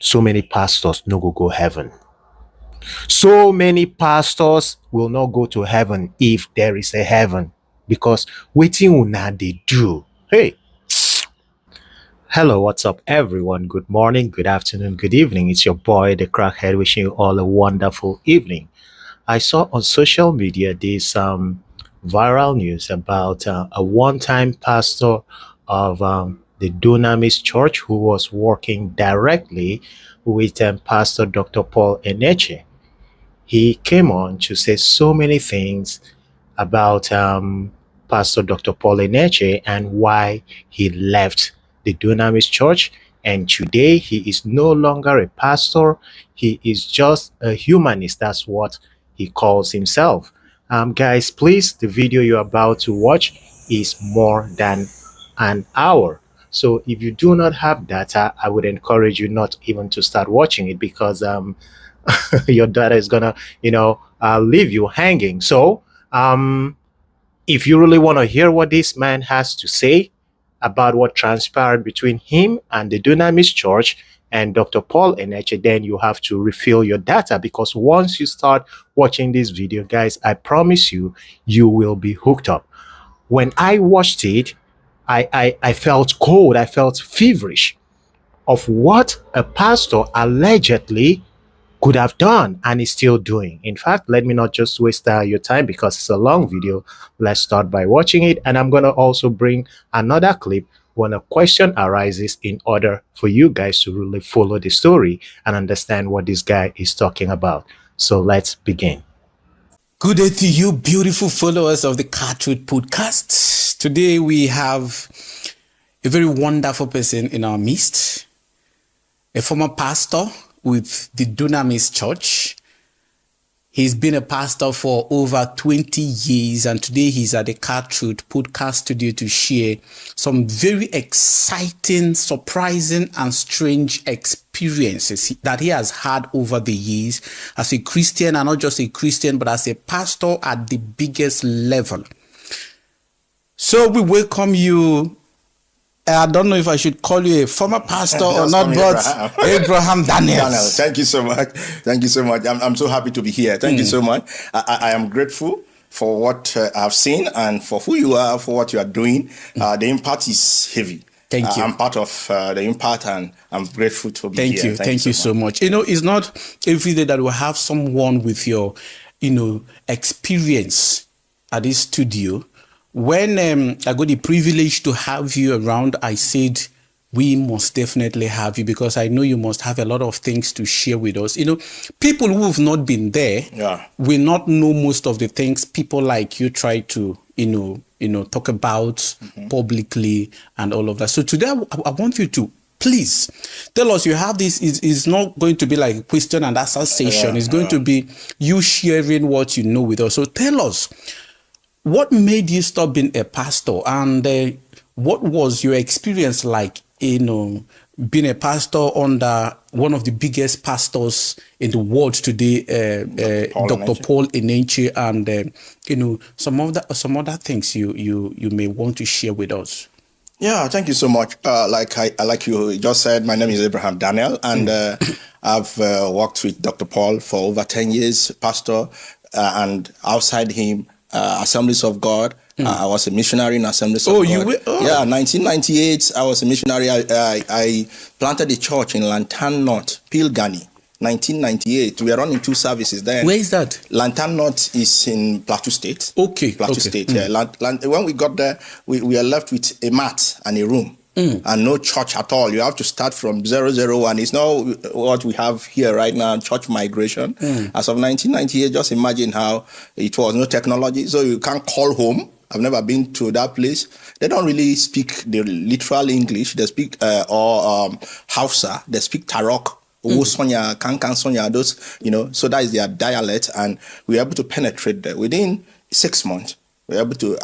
so many pastors no go heaven. So many pastors will not go to heaven if there is a heaven, because wetin una dey do. Hey, hello, what's up, everyone? Good morning, good afternoon, good evening. It's your boy, the Crackhead, wishing you all a wonderful evening. I saw on social media there's some viral news about a one-time pastor of the Dunamis Church who was working directly with Pastor Dr. Paul Enenche. He came on to say so many things about Pastor Dr. Paul Enenche and why he left the Dunamis Church. And today he is no longer a pastor. He is just a humanist. That's what he calls himself. Guys, please, the video you're about to watch is more than an hour. So if you do not have data, I would encourage you not even to start watching it, because your data is gonna, leave you hanging. So if you really want to hear what this man has to say about what transpired between him and the Dunamis Church and Dr. Paul Enenche, then you have to refill your data, because once you start watching this video, guys, I promise you, you will be hooked up. When I watched it, I felt cold, I felt feverish of what a pastor allegedly could have done and is still doing. In fact, let me not just waste your time, because it's a long video. Let's start by watching it, and I'm going to also bring another clip when a question arises, in order for you guys to really follow the story and understand what this guy is talking about. So let's begin. Good day to you, beautiful followers of the Cartwood podcast. Today we have a very wonderful person in our midst, a former pastor with the Dunamis Church. He's been a pastor for over 20 years, and today he's at the Cartwood podcast studio to share some very exciting, surprising, and strange experiences that he has had over the years as a Christian, and not just a Christian, but as a pastor at the biggest level. So we welcome you. I don't know if I should call you a former pastor or not, but Abraham Daniel. Thank you so much. Thank you so much. I'm so happy to be here. Thank you so much. I am grateful for what I've seen and for who you are, for what you are doing. The impact is heavy. Thank you. I'm part of the impact, and I'm grateful to be here. Thank you so much. It's not every day that we have someone with your, experience at this studio. When I got the privilege to have you around, I said, we must definitely have you, because I know you must have a lot of things to share with us. People who have not been there will not know most of the things people like you try to, talk about publicly and all of that. So today I want you to please tell us, you have this, is not going to be like a question and answer session. It's going to be you sharing what you know with us. So tell us, what made you stop being a pastor, and what was your experience like, being a pastor under one of the biggest pastors in the world today, Dr. Paul Enenche, and some other things you may want to share with us. Yeah, thank you so much. Like you just said, my name is Abraham Daniel, and I've worked with Dr. Paul for over 10 years, pastor, and outside him, Assemblies of God. I was a missionary in Assemblies of God. Yeah, 1998, I was a missionary. I planted a church in Lantan North, Pilgani, 1998. We are running 2 services then. Where is that? Lantan North is in Plateau State. Plateau State, yeah. When we got there, we are left with a mat and a room. And no church at all. You have to start from 001. It's not what we have here right now, church migration. As of 1998, just imagine how it was. No technology, so you can't call home. I've never been to that place. They don't really speak the literal English. They speak Hausa. They speak Tarok. Sonya, Kankan Sonya, those, so that is their dialect, and we were able to penetrate there. Within 6 months, we were able to,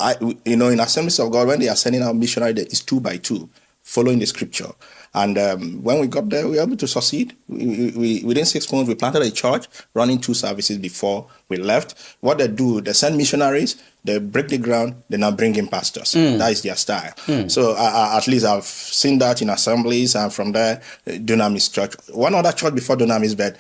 in Assemblies of God, when they are sending out missionary, it's 2 by 2. Following the scripture. And when we got there, we were able to succeed. Within 6 months, we planted a church, running 2 services before we left. What they do, they send missionaries, they break the ground, they now bring in pastors. That is their style. So at least I've seen that in assemblies, and from there, Dunamis Church. One other church before Dunamis, but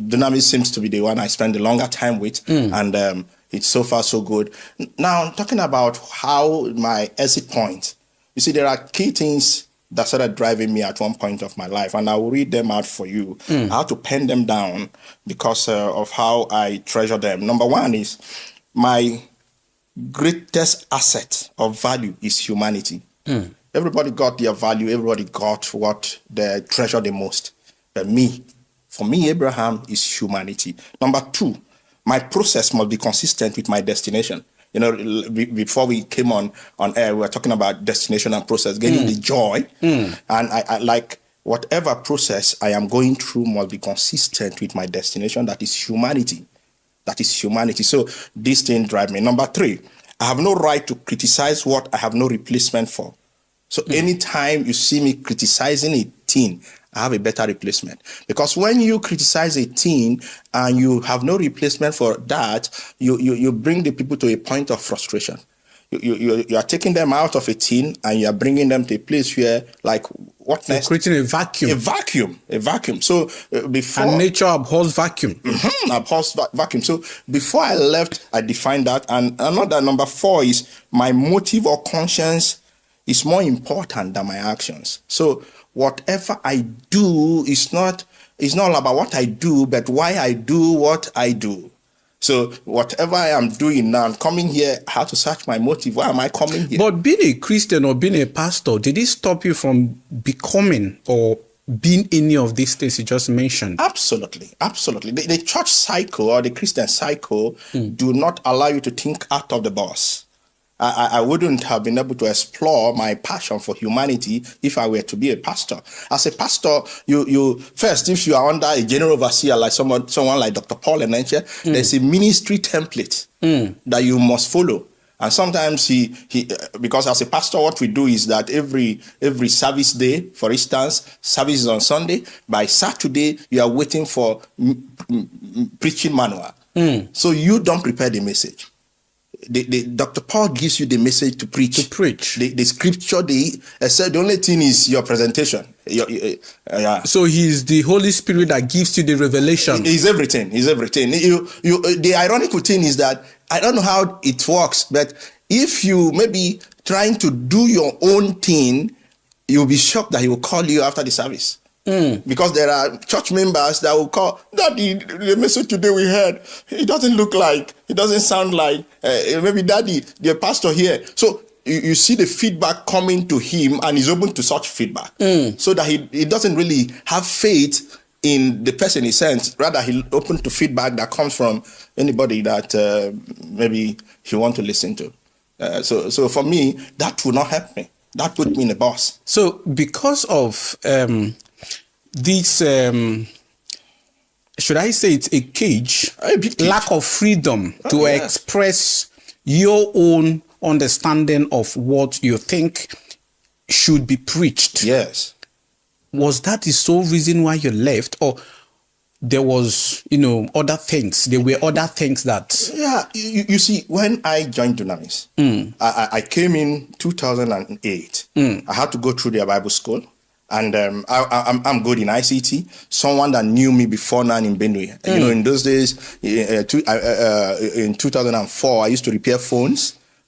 Dunamis seems to be the one I spend the longer time with, and it's so far so good. Now, talking about how my exit point, you see, there are key things that started driving me at one point of my life, and I will read them out for you. I had to pen them down because of how I treasure them. Number one is my greatest asset of value is humanity. Everybody got their value. Everybody got what they treasure the most. But for me, Abraham is humanity. Number two, my process must be consistent with my destination. You know, before we came on air, we were talking about destination and process, getting the joy. And I like whatever process I am going through must be consistent with my destination. That is humanity. That is humanity. So this thing drives me. Number three, I have no right to criticize what I have no replacement for. So anytime you see me criticizing a thing, I have a better replacement. Because when you criticize a thing and you have no replacement for that, you bring the people to a point of frustration. You are taking them out of a thing and you are bringing them to a place where, like, what next? You're creating a vacuum. A vacuum. So before... And nature abhors vacuum. Abhors vacuum. So before I left, I defined that. And another number four is my motive or conscience is more important than my actions. So whatever I do is not about what I do, but why I do what I do. So whatever I am doing now, I'm coming here, I have to search my motive. Why am I coming here? But being a Christian or being a pastor, did it stop you from becoming or being any of these things you just mentioned? Absolutely. The church cycle or the Christian cycle do not allow you to think out of the box. I wouldn't have been able to explore my passion for humanity if I were to be a pastor. As a pastor, you first, if you are under a general overseer like someone like Dr. Paul Enenche, there's a ministry template that you must follow. And sometimes he because as a pastor, what we do is that every service day, for instance, service is on Sunday. By Saturday, you are waiting for preaching manual. So you don't prepare the message. Dr. Paul gives you the message to preach. The scripture, the only thing is your presentation. So he's the Holy Spirit that gives you the revelation. He's everything. The ironical thing is that I don't know how it works, but if you maybe trying to do your own thing, you'll be shocked that he will call you after the service. Because there are church members that will call, Daddy, the message today we heard, it doesn't sound like, maybe Daddy, the pastor here. So you see the feedback coming to him and he's open to such feedback. So that he doesn't really have faith in the person he sends. Rather, he's open to feedback that comes from anybody that maybe he wants to listen to. So for me, that will not help me. That put me in a box. So because of... this, should I say it's a cage, lack of freedom to express your own understanding of what you think should be preached. Yes. Was that the sole reason why you left, or there was, other things? There were other things that... Yeah, you see, when I joined Dunamis, I came in 2008. I had to go through their Bible school. And I'm good in ICT. Someone that knew me before now in Benue. In those days, in 2004, I used to repair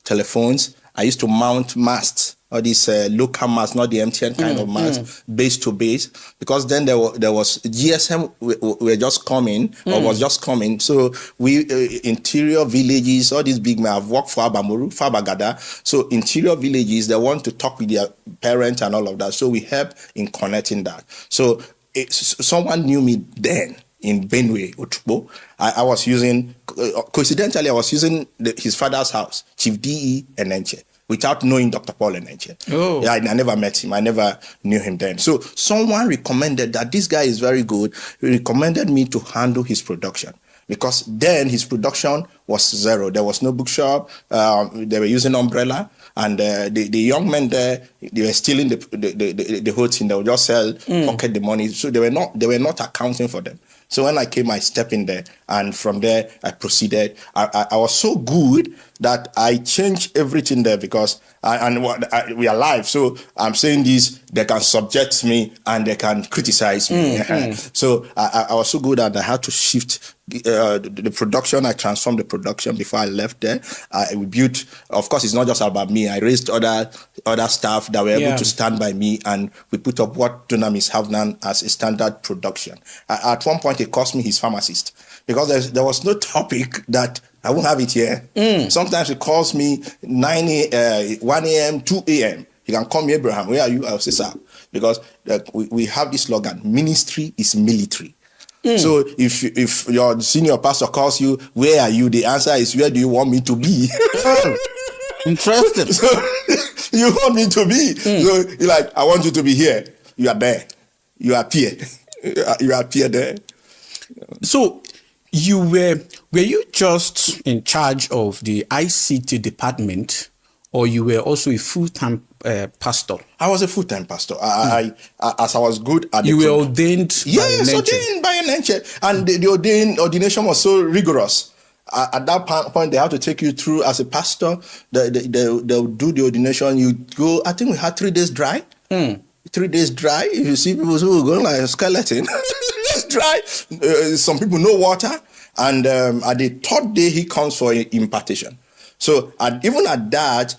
telephones. I used to mount masts, all these local masts, not the MTN kind of masts, base to base. Because then there was GSM were just coming, or was just coming. So we, interior villages, all these big men, I've worked for Abamuru, Fabagada. So interior villages, they want to talk with their parents and all of that. So we help in connecting that. So someone knew me then in Benue, Otukpo. I was using, coincidentally, his father's house, Chief D.E. Enenche, without knowing Dr. Paul Enenche. Oh. Yeah, I never met him. I never knew him then. So someone recommended that this guy is very good. He recommended me to handle his production. Because then his production was zero. There was no bookshop. They were using umbrella. And the young men there, they were stealing the whole thing. They would just sell, pocket the money. So they were not accounting for them. So when I came, I stepped in there, and from there I proceeded. I was so good that I changed everything there, because we are live. So I'm saying this, they can subject me and they can criticize me. So I was so good that I had to shift the production. I transformed the production before I left there. We built, of course, it's not just about me. I raised other staff that were able to stand by me, and we put up what Dunamis have done as a standard production. At one point, it cost me his pharmacist, because there was no topic that I won't have it here. Sometimes it calls me 1 a.m., 2 a.m. You can call me, Abraham, where are you? I'll say, sir. Because we have this slogan, ministry is military. So if your senior pastor calls you, where are you? The answer is, where do you want me to be? Interesting. So you want me to be. So you're like, I want you to be here. You are there. You appear. You appear there. So you were you just in charge of the ICT department, or you were also a full-time pastor? I was a full-time pastor. As I was good at you were ordained. Yes, ordained by Enenche, and the ordination was so rigorous. At that point, they have to take you through as a pastor. They'll do the ordination. You go. I think we had 3 days dry. 3 days dry. If you see people who are going like a skeleton, 3 days dry. Some people no water, and at the 3rd day he comes for impartation. So even at that,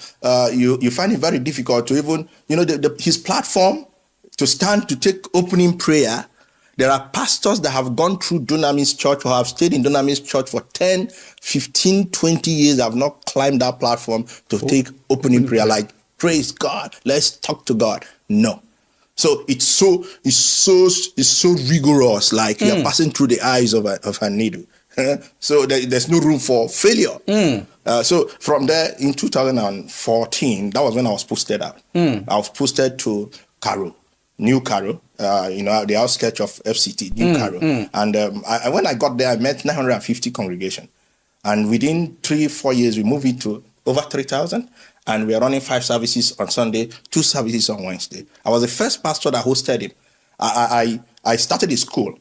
you find it very difficult to even, his platform to stand to take opening prayer. There are pastors that have gone through Dunamis Church or have stayed in Dunamis Church for 10, 15, 20 years, have not climbed that platform to take opening prayer. Like, praise God, let's talk to God. No. So it's so rigorous, like you're passing through the eyes of a needle. So there's no room for failure. So from there, in 2014, that was when I was posted out. I was posted to Cairo, New Cairo, the outskirts of FCT, New Cairo. And when I got there, I met 950 congregation. And within 3-4 years, we moved it to over 3,000. And we are running 5 services on Sunday, 2 services on Wednesday. I was the first pastor that hosted him. I started a school,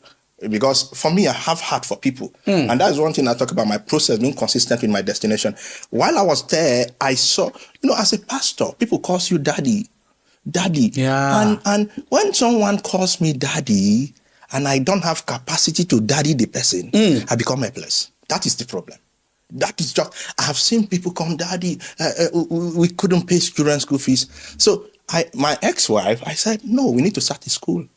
because for me, I have heart for people. And that's one thing I talk about, my process, being consistent in my destination. While I was there, I saw, as a pastor, people call you daddy. Yeah. And when someone calls me daddy, and I don't have capacity to daddy the person, I become helpless. That is the problem. That is just, I have seen people come, daddy, we couldn't pay children's school fees. So my ex-wife, I said, no, we need to start a school.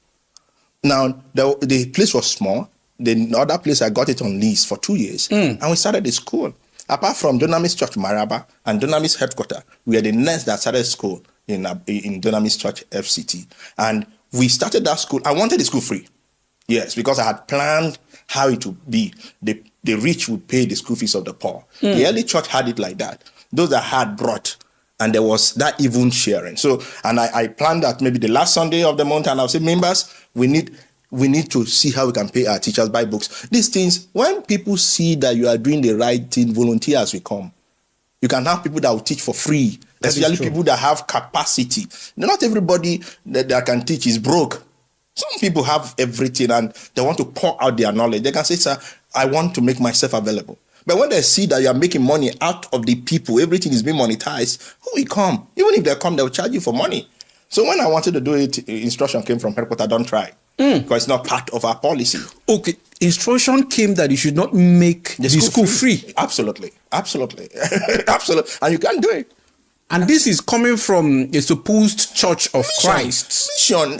Now, the place was small. The other place, I got it on lease for 2 years. And we started the school. Apart from Dunamis Church Maraba and Dunamis headquarters, we are the next that started school in Dunamis Church FCT. And we started that school. I wanted the school free. Yes, because I had planned how it would be. The rich would pay the school fees of the poor. The early church had it like that. Those that had brought, and there was that even sharing. So, and I planned that maybe the last Sunday of the month, and I'll say, members, we need to see how we can pay our teachers, buy books. These things, when people see that you are doing the right thing, volunteers will come. You can have people that will teach for free, especially people that have capacity. Not everybody that can teach is broke. Some people have everything and they want to pour out their knowledge. They can say, sir, I want to make myself available. But when they see that you are making money out of the people, everything is being monetized, who will come? Even if they come, they will charge you for money. So when I wanted to do it, instruction came from headquarters, don't try. Because it's not part of our policy. Okay. Instruction came that you should not make the school free. Absolutely. Absolutely. Absolutely. And you can't do it. And this is coming from a supposed Church of Christ. Mission.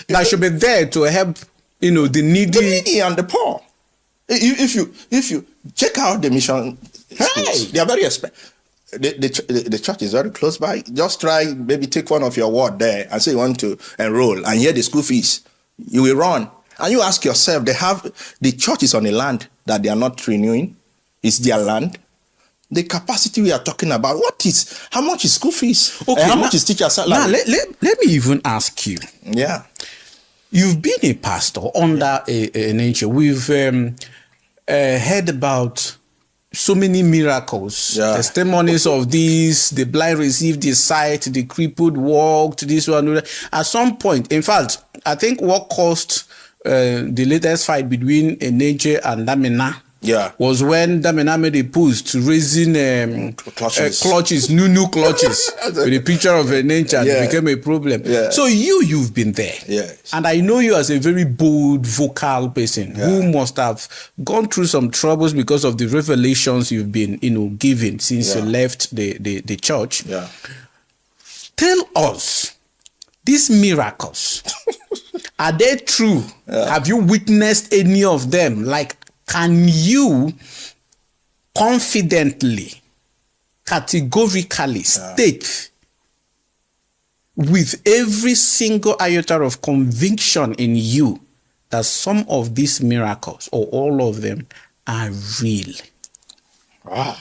That should be there to help, the needy. The needy and the poor. If you check out the mission schools, they are very expensive. The church is very close by. Just try, maybe take one of your ward there and say you want to enroll and hear the school fees. You will run. And you ask yourself, the church is on a land that they are not renewing. It's their land. The capacity we are talking about, how much is school fees? Okay, how much is teacher salary? Now, let me even ask you. Yeah. You've been a pastor under Enenche. We've heard about so many miracles, Yeah. testimonies of this, the blind received the sight, the crippled walked, this one. At some point, in fact, I think what caused the latest fight between Enenche and Damina was when Damina made a post raising clutches, new clutches, with a picture of Enenche, and it became a problem. Yeah. So you've been there. Yes. And I know you as a very bold, vocal person who must have gone through some troubles because of the revelations you've been, given since you left the church. Yeah. Tell us, these miracles, are they true? Have you witnessed any of them? Like, can you confidently, categorically state with every single iota of conviction in you that some of these miracles, or all of them, are real?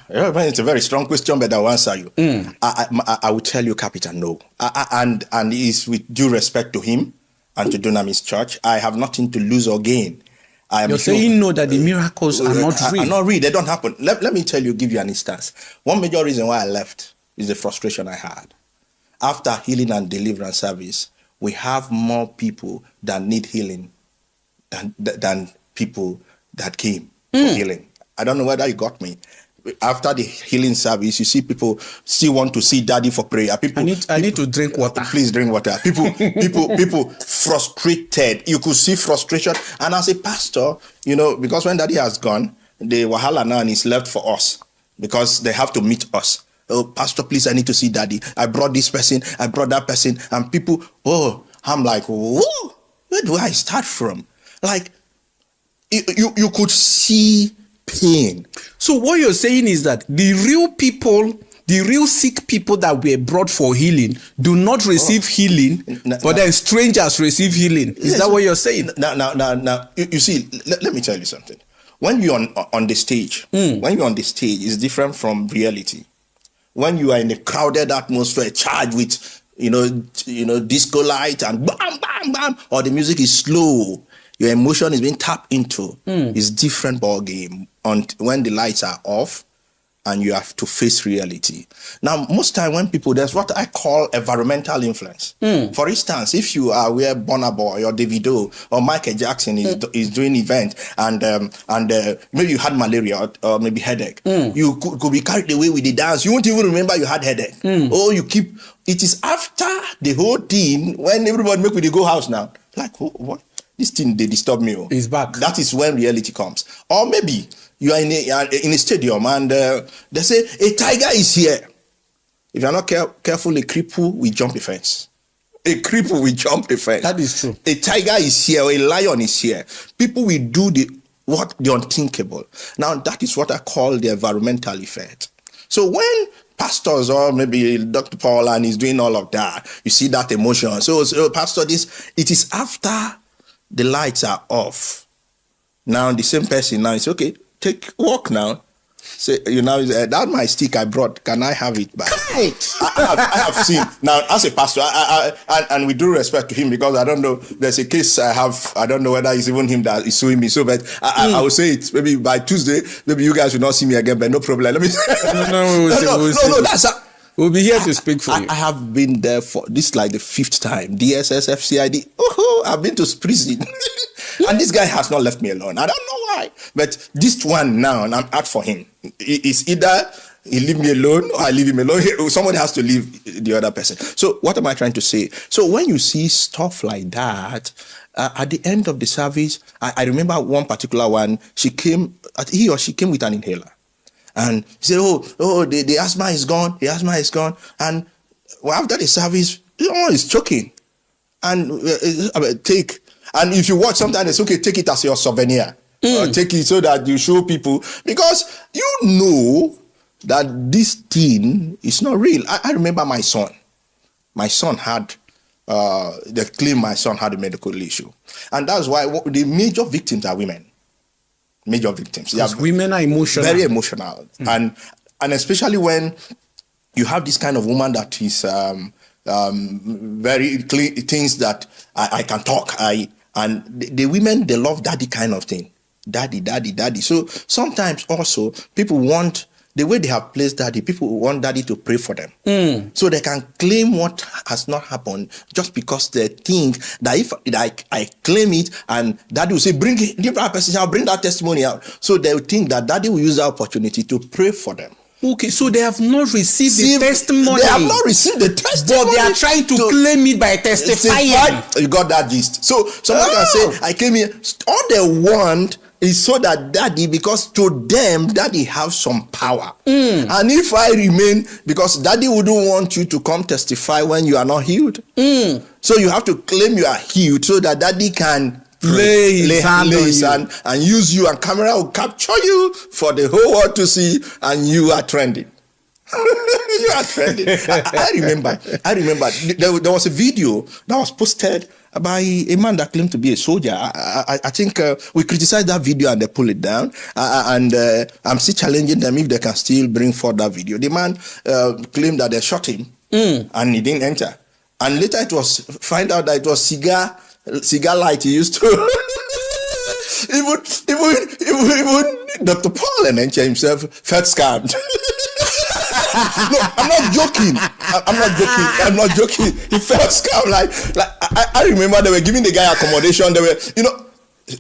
It's a very strong question, but I'll answer you. I will tell you, Captain, no. And it's with due respect to him and to Dunamis Church. I have nothing to lose or gain. You're saying no, that the miracles are not real? Are not real. They don't happen. Let me give you an instance. One major reason why I left is the frustration I had. After healing and deliverance service, we have more people that need healing than people that came for healing. I don't know whether you got me. After the healing service, you see people still want to see Daddy for prayer. I need to drink water. Please drink water. People frustrated. You could see frustration. And as a pastor, because when Daddy has gone, the wahala now is left for us because they have to meet us. Oh, Pastor, please, I need to see Daddy. I brought this person. I brought that person. And people, I'm like, whoa, where do I start from? Like, you could see pain. So what you're saying is that the real sick people that were brought for healing do not receive healing, but then strangers receive healing. Is that what you're saying? Now, you see, let me tell you something. When you're on the stage, it's different from reality. When you are in a crowded atmosphere, charged with, disco light and bam, bam, bam, or the music is slow, your emotion is being tapped into. It's different ball game when the lights are off and you have to face reality. Now, most time when there's what I call environmental influence. For instance, if you are where Burna Boy or Davido or Michael Jackson is doing event and maybe you had malaria or maybe headache, you could be carried away with the dance. You won't even remember you had headache. It is after the whole thing when everybody make with the go house now. Like, what? This thing, they disturb me. It's back. That is when reality comes. Or maybe you are in a stadium and they say, a tiger is here. If you're not careful, a cripple will jump the fence. A cripple will jump the fence. That is true. A tiger is here, or a lion is here. People will do the unthinkable. Now, that is what I call the environmental effect. So when pastors or maybe Dr. Paul and he's doing all of that, you see that emotion. So Pastor, it is after the lights are off. Now the same person now is okay. Walk now. Say, that's my stick I brought. Can I have it back? Right. I have seen now as a pastor, and with due respect to him, because I don't know. There's a case I have. I don't know whether it's even him that is suing me. So, but I will say it. Maybe by Tuesday, maybe you guys will not see me again. But no problem. Let me. No. We'll be here to speak for you. I have been there for this is like the 5th time. DSS, FCID. I've been to prison. And this guy has not left me alone. I don't know why. But this one now, and I'm out for him. It's either he leave me alone or I leave him alone. Somebody has to leave the other person. So what am I trying to say? So when you see stuff like that, at the end of the service, I remember one particular one, he or she came with an inhaler. And he said, the asthma is gone. The asthma is gone. And after the service, it's choking. And take. And if you watch, sometimes it's okay, take it as your souvenir. Take it so that you show people. Because you know that this thing is not real. I remember my son. My son had, they claimed my son had a medical issue. And that's why the major victims are women. Major victims. Because women are emotional. Very emotional. And especially when you have this kind of woman that is very clean, things that I can talk. And the women, they love daddy kind of thing. Daddy, daddy, daddy. So sometimes also people want, the way they have placed daddy, people want daddy to pray for them. So they can claim what has not happened just because they think that if I claim it and daddy will say, bring it, bring that testimony out. So they will think that daddy will use that opportunity to pray for them. Okay, so they have not received the testimony. They have not received the testimony. But they are trying to claim it by testifying. You got that gist. So someone can say, I came here. All they want is so that daddy, because to them, daddy have some power. And if I remain, because daddy wouldn't want you to come testify when you are not healed. So you have to claim you are healed so that daddy can lay his hand and use you, and camera will capture you for the whole world to see, and you are trending. You are trending. I remember there was a video that was posted by a man that claimed to be a soldier. I think we criticized that video and they pulled it down. And I'm still challenging them if they can still bring forth that video. The man claimed that they shot him and he didn't enter. And later it was find out that it was cigar light he used to. even Dr. Paul Enenche himself felt scammed. No, I'm not joking. He felt scammed. Like I remember they were giving the guy accommodation. They were,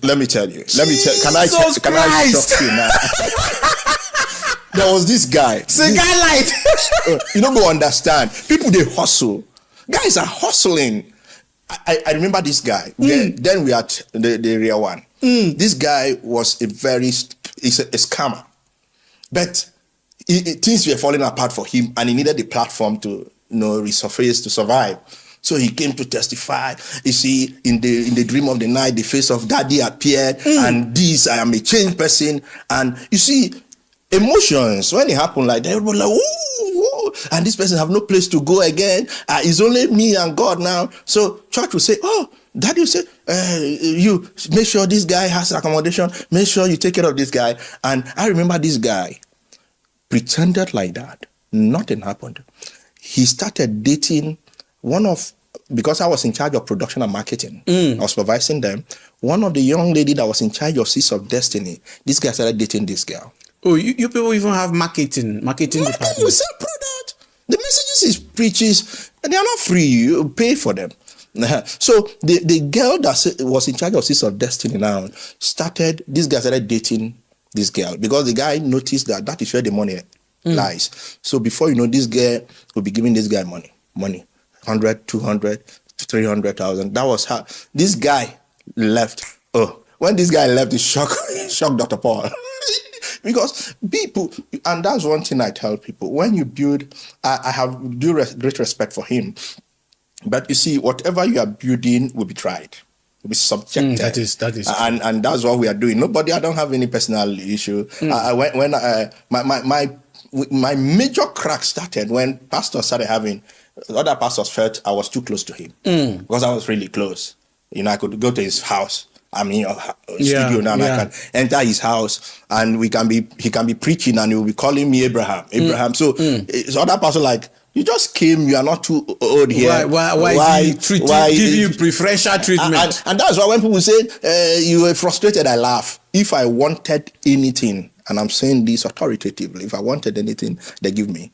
let me tell you. Can I shock you now? There was this guy. Cigar light. You don't go understand. People, they hustle. Guys are hustling. I remember this guy. Then we had the real one. This guy was a scammer. But things were falling apart for him, and he needed the platform to resurface, to survive. So he came to testify. You see, in the dream of the night, the face of daddy appeared, and this, I am a changed person. And you see, emotions, when it happened like that, everybody like, ooh, and this person have no place to go again. It's only me and God now. So church will say, oh, daddy will say, you make sure this guy has accommodation. Make sure you take care of this guy. And I remember this guy pretended like that. Nothing happened. He started dating because I was in charge of production and marketing. I was supervising them. One of the young lady that was in charge of Seeds of Destiny, this guy started dating this girl. Oh, you people even have marketing department. You sell product. The messages is preaches, and they are not free. You pay for them. So the girl that was in charge of Seeds of Destiny now this guy started dating this girl, because the guy noticed that is where the money lies. So before you know, this girl will be giving this guy money, 100, 200, 300,000. That was how this guy left. Oh, when this guy left, it shocked Dr. Paul. Because people, and that's one thing I tell people, when you build, I have great respect for him. But you see, whatever you are building will be tried. Will be subjected. That is and that's what we are doing. I don't have any personal issue. My major crack started when pastors started having, other pastors felt I was too close to him, because I was really close. I could go to his house. I'm in your studio now, and I can enter his house, and he can be preaching, and he will be calling me Abraham. So it's other person like, you just came, you are not too old here. Why give you preferential treatment? And that's why when people say you were frustrated, I laugh. If I wanted anything, and I'm saying this authoritatively, if I wanted anything, they give me.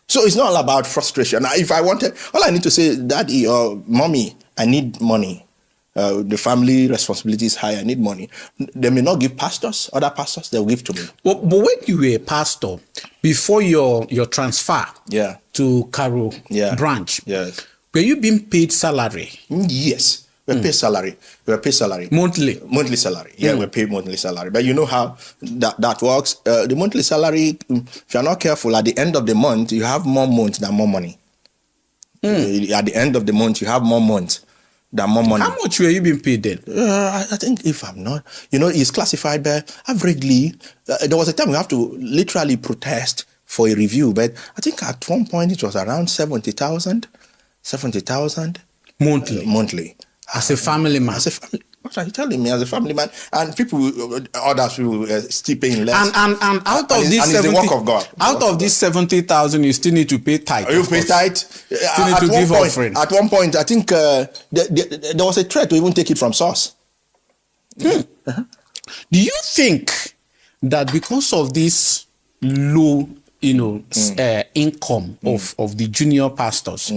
So it's not all about frustration. Now, if I wanted, all I need to say, daddy or mommy, I need money. The family responsibility is high. I need money. They may not give pastors. Other pastors, they'll give to me. But when you were a pastor, before your transfer to Caro branch, were you being paid salary? Yes. We pay salary. We pay salary. Monthly salary. Yeah, we pay monthly salary. But you know how that works? The monthly salary, if you're not careful, at the end of the month, you have more months than more money. At the end of the month, you have more months than more money. How much were you being paid then? I think, if I'm not, it's classified by averagely. There was a time we have to literally protest for a review, but I think at one point it was around 70,000 monthly. As a family man. What are you telling me? As a family man, and others people still paying less. And out of this 70, the work of God. Out of this 70,000, you still need to pay tithe. You pay tithe. Still need to give offering. At one point, I think there was a threat to even take it from source. Do Do you think that because of this low, income of the junior pastors,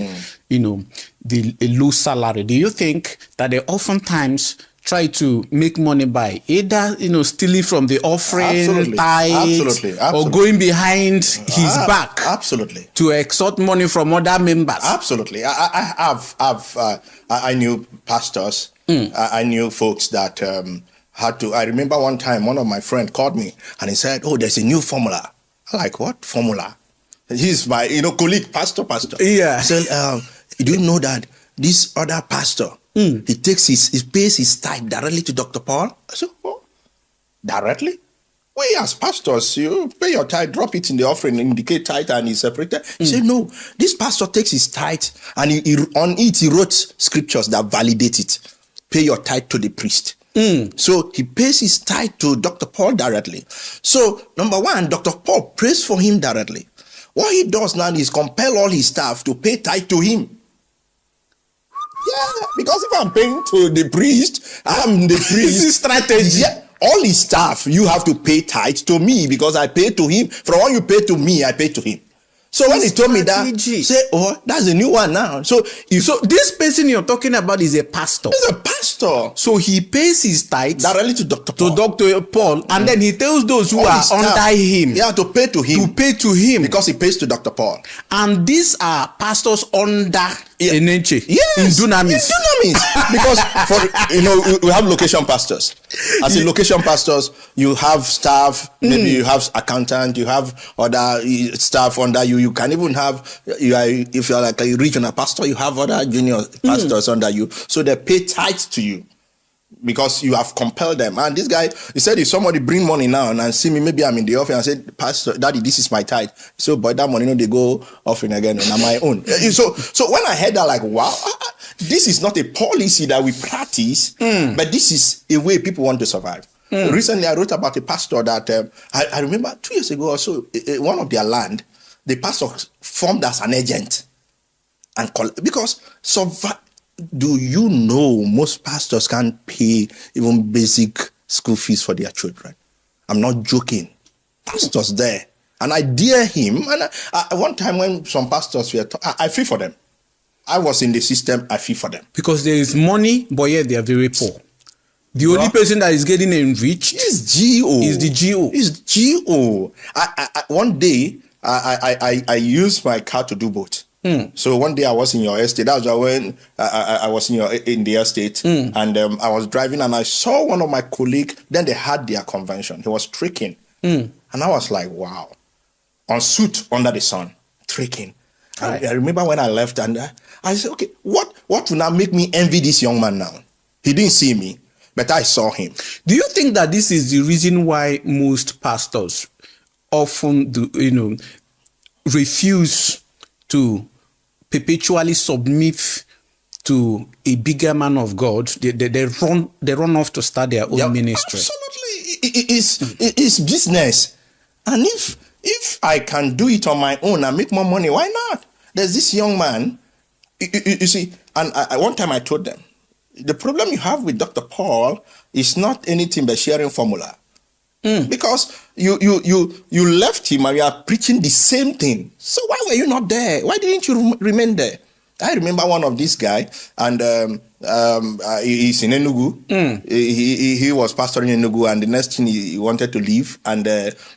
the low salary, do you think that they oftentimes try to make money by either stealing from the offering, tithe, or going behind his back, to extort money from other members? Absolutely. I knew pastors. I knew folks that had to. I remember one time one of my friends called me and he said, "Oh, there's a new formula." I'm like, "What formula?" He's my colleague, pastor. Yeah. He said, "Do you know that this other pastor, he pays his tithe directly to Dr. Paul?" I said, "Oh, directly? We as pastors, you pay your tithe, drop it in the offering, indicate tithe, and it's separated." He said, "No, this pastor takes his tithe and he wrote scriptures that validate it. Pay your tithe to the priest." So he pays his tithe to Dr. Paul directly. So number one, Dr. Paul prays for him directly. What he does now is compel all his staff to pay tithe to him. Yeah, because if I'm paying to the priest, I'm the priest. This is strategy. Yeah, all his staff, you have to pay tithe to me because I pay to him. From what you pay to me, I pay to him. So when he told me that, say, "Oh, that's a new one now." So this person you're talking about is a pastor. He's a pastor. So he pays his tithe directly to Dr. Paul. And then he tells those who are under him, to pay to him. To pay to him. Because he pays to Dr. Paul. And these are pastors under Enenche. Yes. In Dunamis. Because we have location pastors. As in location pastors, you have staff, maybe you have accountant, you have other staff under you. You can even have, if you're like a regional pastor, you have other junior pastors under you. So they pay tithe to you because you have compelled them. And this guy, he said, if somebody bring money now and see me, maybe I'm in the office and say, "Pastor, Daddy, this is my tithe." So, but that money, they go offering again and on my own. So when I heard that, like, wow, this is not a policy that we practice, but this is a way people want to survive. Recently, I wrote about a pastor that I remember 2 years ago or so, one of their land, the pastor formed as an agent and because do you know most pastors can't pay even basic school fees for their children? I'm not joking. Pastors there. And I dare him. And one time when some pastors were I feel for them. I was in the system, I feel for them. Because there is money, but yet they are very poor. The only person that is getting enriched is GO. Is the GO. Is GO. One day, I used my car to do both. So one day I was in your estate. That was when I was in the estate, and I was driving and I saw one of my colleagues. Then they had their convention. He was tricking, and I was like, "Wow!" On suit under the sun, tricking. I remember when I left and I said, "Okay, what will now make me envy this young man now?" He didn't see me, but I saw him. Do you think that this is the reason why most pastors often refuse to perpetually submit to a bigger man of God? They run off to start their own ministry. Absolutely, it's business, and if I can do it on my own and make more money, why not? There's this young man, you see, and one time I told them, the problem you have with Dr. Paul is not anything but sharing formula. Because you left him and you are preaching the same thing. So why were you not there? Why didn't you remain there? I remember one of these guy, and he's in Enugu. He was pastoring in Enugu, and the next thing he wanted to leave. And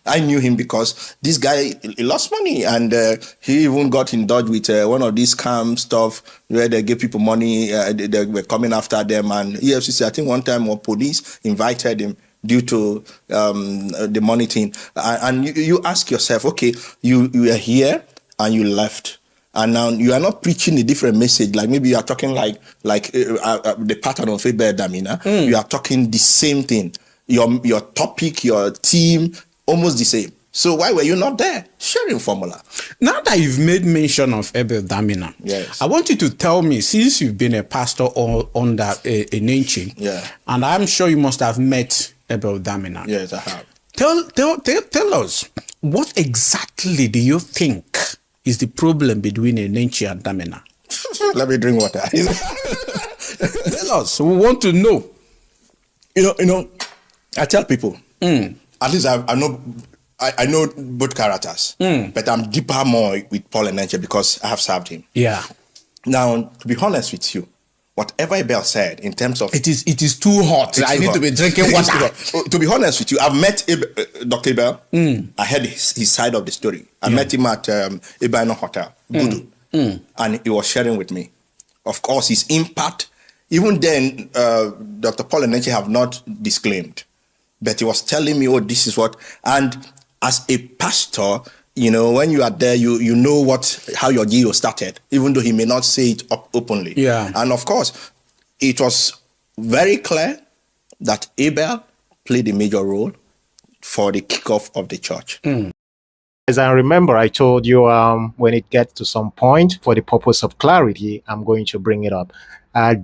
I knew him because this guy he lost money, and he even got in touch with one of these scam stuff where they give people money. They were coming after them, and EFCC, I think one time, or police invited him due to the money thing. And you ask yourself, okay, you are here and you left. And now you are not preaching a different message. Like maybe you are talking like the pattern of Abel Damina. You are talking the same thing. Your topic, your team, almost the same. So why were you not there? Sharing formula. Now that you've made mention of Abel Damina, yes, I want you to tell me, since you've been a pastor under Enenche, and I'm sure you must have met Abel Damina. Yes, I have. Tell us, what exactly do you think is the problem between Enenche and Damina? Let me drink water. Tell us. We want to know. You know, I tell people, at least I know both characters, but I'm deeper more with Paul Enenche because I have served him. Yeah. Now, to be honest with you, whatever Abel said in terms of it is too hot. I need to be drinking water. To be honest with you, I've met Dr. Abel. I heard his side of the story. I met him at Abel Hotel, Gudu, and he was sharing with me. Of course, his impact, even then, Dr. Paul Enenche have not disclaimed, but he was telling me, oh, this is what, and as a pastor, you know, when you are there, you know how your deal started, even though he may not say it openly. Yeah. And of course, it was very clear that Abel played a major role for the kickoff of the church. As I remember, I told you when it gets to some point, for the purpose of clarity, I'm going to bring it up.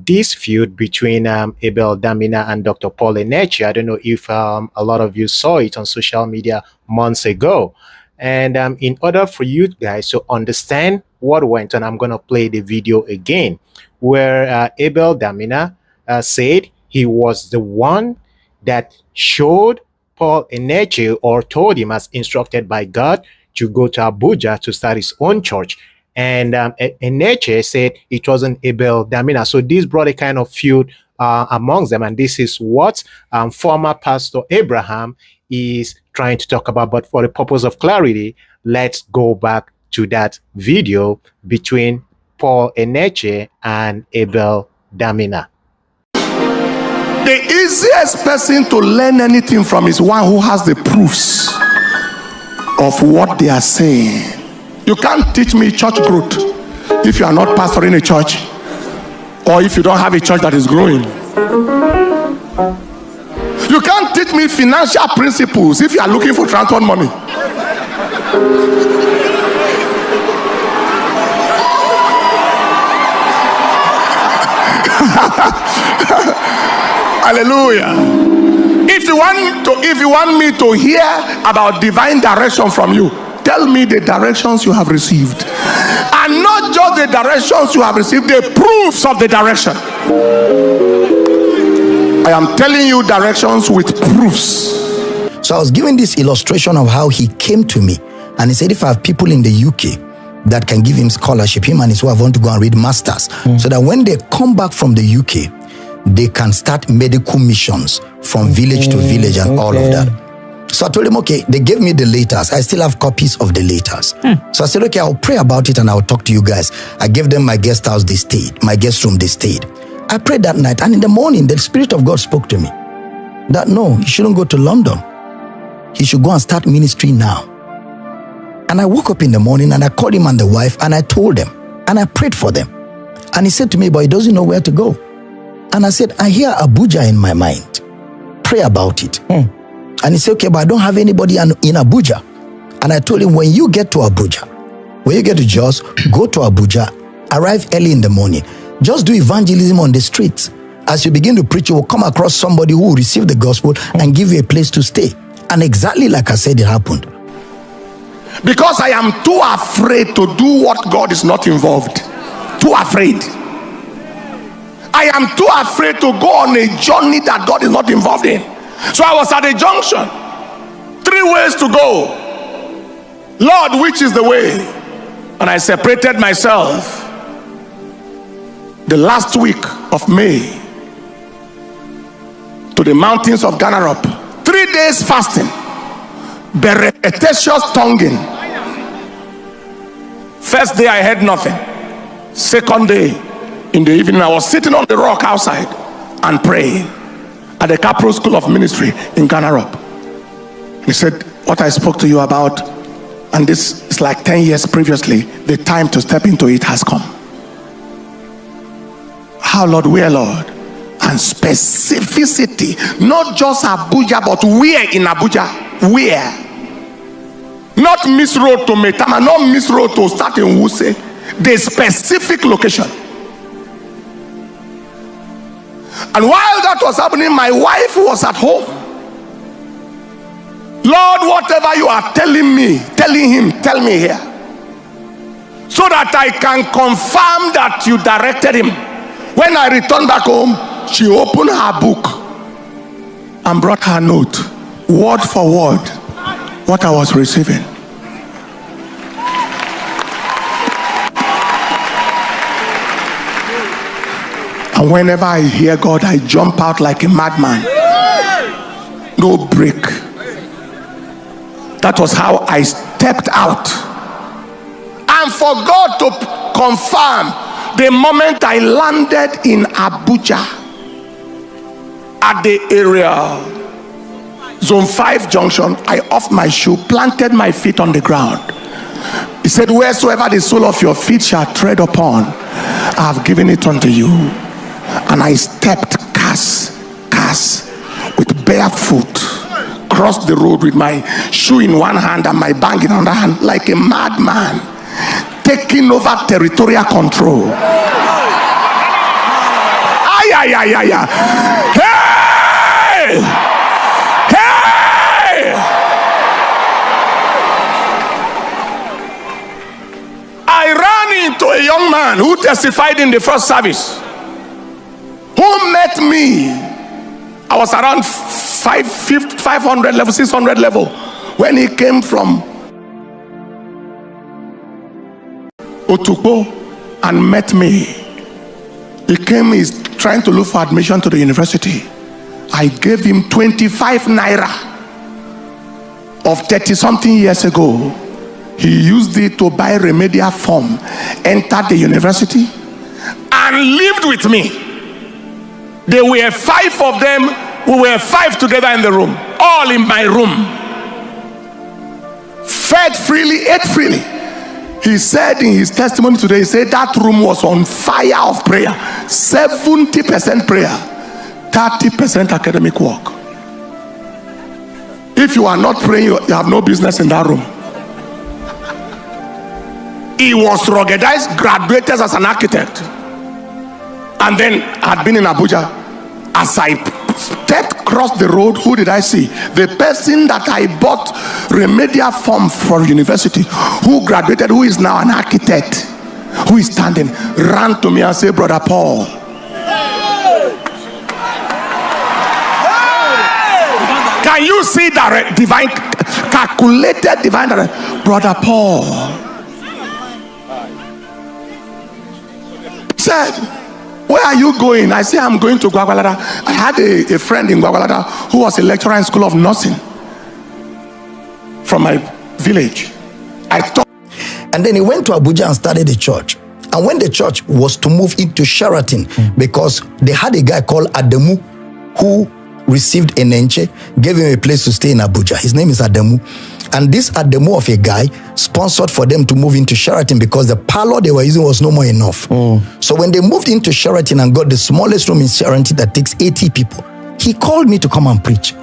This feud between Abel Damina and Dr. Paul Enenche, I don't know if a lot of you saw it on social media months ago. And in order for you guys to understand what went on, I'm going to play the video again, where Abel Damina said he was the one that showed Paul Enenche, or told him as instructed by God, to go to Abuja to start his own church. And Enenche said it wasn't Abel Damina. So this brought a kind of feud amongst them. And this is what former Pastor Abraham is trying to talk about. But for the purpose of clarity, let's go back to that video between Paul Enenche and Abel Damina. The easiest person to learn anything from is one who has the proofs of what they are saying. You can't teach me church growth if you are not pastoring a church, or if you don't have a church that is growing. You can't teach me financial principles if you are looking for transport money. Hallelujah. If you want me to hear about divine direction from you, tell me the directions you have received, and not just the directions you have received, the proofs of the direction. I am telling you directions with proofs. So I was giving this illustration of how he came to me, and he said if I have people in the UK that can give him scholarship, him and his wife want to go and read masters, so that when they come back from the UK, they can start medical missions from village to village and all of that. So I told him, okay, they gave me the letters. I still have copies of the letters. So I said, okay, I'll pray about it and I'll talk to you guys. I gave them my guest house, they stayed. My guest room, they stayed. I prayed that night, and in the morning, the Spirit of God spoke to me that no, he shouldn't go to London. He should go and start ministry now. And I woke up in the morning and I called him and the wife and I told them and I prayed for them. And he said to me, but he doesn't know where to go. And I said, I hear Abuja in my mind. Pray about it. And he said, okay, but I don't have anybody in Abuja. And I told him, when you get to Abuja, when you get to Jos, go to Abuja, arrive early in the morning. Just do evangelism on the streets. As you begin to preach, you will come across somebody who will receive the gospel and give you a place to stay. And exactly like I said, it happened. Because I am too afraid to do what God is not involved. Too afraid. I am too afraid to go on a journey that God is not involved in. So I was at a junction. 3 ways to go. Lord, which is the way? And I separated myself. The last week of May to the mountains of Ganarop. 3 days fasting. Repetitious tonguing. First day I had nothing. Second day in the evening I was sitting on the rock outside and praying at the Capro School of Ministry in Ganarop. He said, what I spoke to you about, and this is like 10 years previously, the time to step into it has come. How, Lord? Where, Lord? And specificity, not just Abuja, but where in Abuja? Where? Not Miss Road to Metama, not Miss Road to start in Wuse. The specific location. And while that was happening, my wife was at home. Lord, whatever you are telling him, tell me here, so that I can confirm that you directed him. When I returned back home, she opened her book and brought her note, word for word, what I was receiving. And whenever I hear God, I jump out like a madman. No break. That was how I stepped out. And for God to confirm, the moment I landed in Abuja, at the area, Zone 5 junction, I off my shoe, planted my feet on the ground. He said, wheresoever the sole of your feet shall tread upon, I have given it unto you. And I stepped cast with bare foot, crossed the road with my shoe in one hand and my bag in another hand, like a madman, taking over territorial control. Ay. Hey! I ran into a young man who testified in the first service, who met me. I was around 500 level, 600 level, when he came from Otukpo and met me. He came, he's trying to look for admission to the university. I gave him 25 naira of 30 something years ago. He used it to buy remedial form, entered the university, and lived with me. There were 5 of them. We were 5 together in the room, all in my room. Fed freely, ate freely. He said in his testimony today, he said that room was on fire of prayer. 70% prayer, 30% academic work. If you are not praying, you have no business in that room. He was ruggedized, graduated as an architect, and then had been in Abuja. As I stepped across the road, who did I see? The person that I bought remedial form for university, who graduated, who is now an architect, who is standing, ran to me and said, Brother Paul. Can you see that divine, calculated divine, Brother Paul said, where are you going? I say, I'm going to Gwagwalada. I had a friend in Gwagwalada who was a lecturer in School of Nursing from my village. I thought. And then he went to Abuja and started the church. And when the church was to move into Sheraton, because they had a guy called Adamu who received Enenche, gave him a place to stay in Abuja. His name is Adamu. And this Adamu of a guy sponsored for them to move into Sheraton because the parlor they were using was no more enough. So when they moved into Sheraton and got the smallest room in Sheraton that takes 80 people, he called me to come and preach.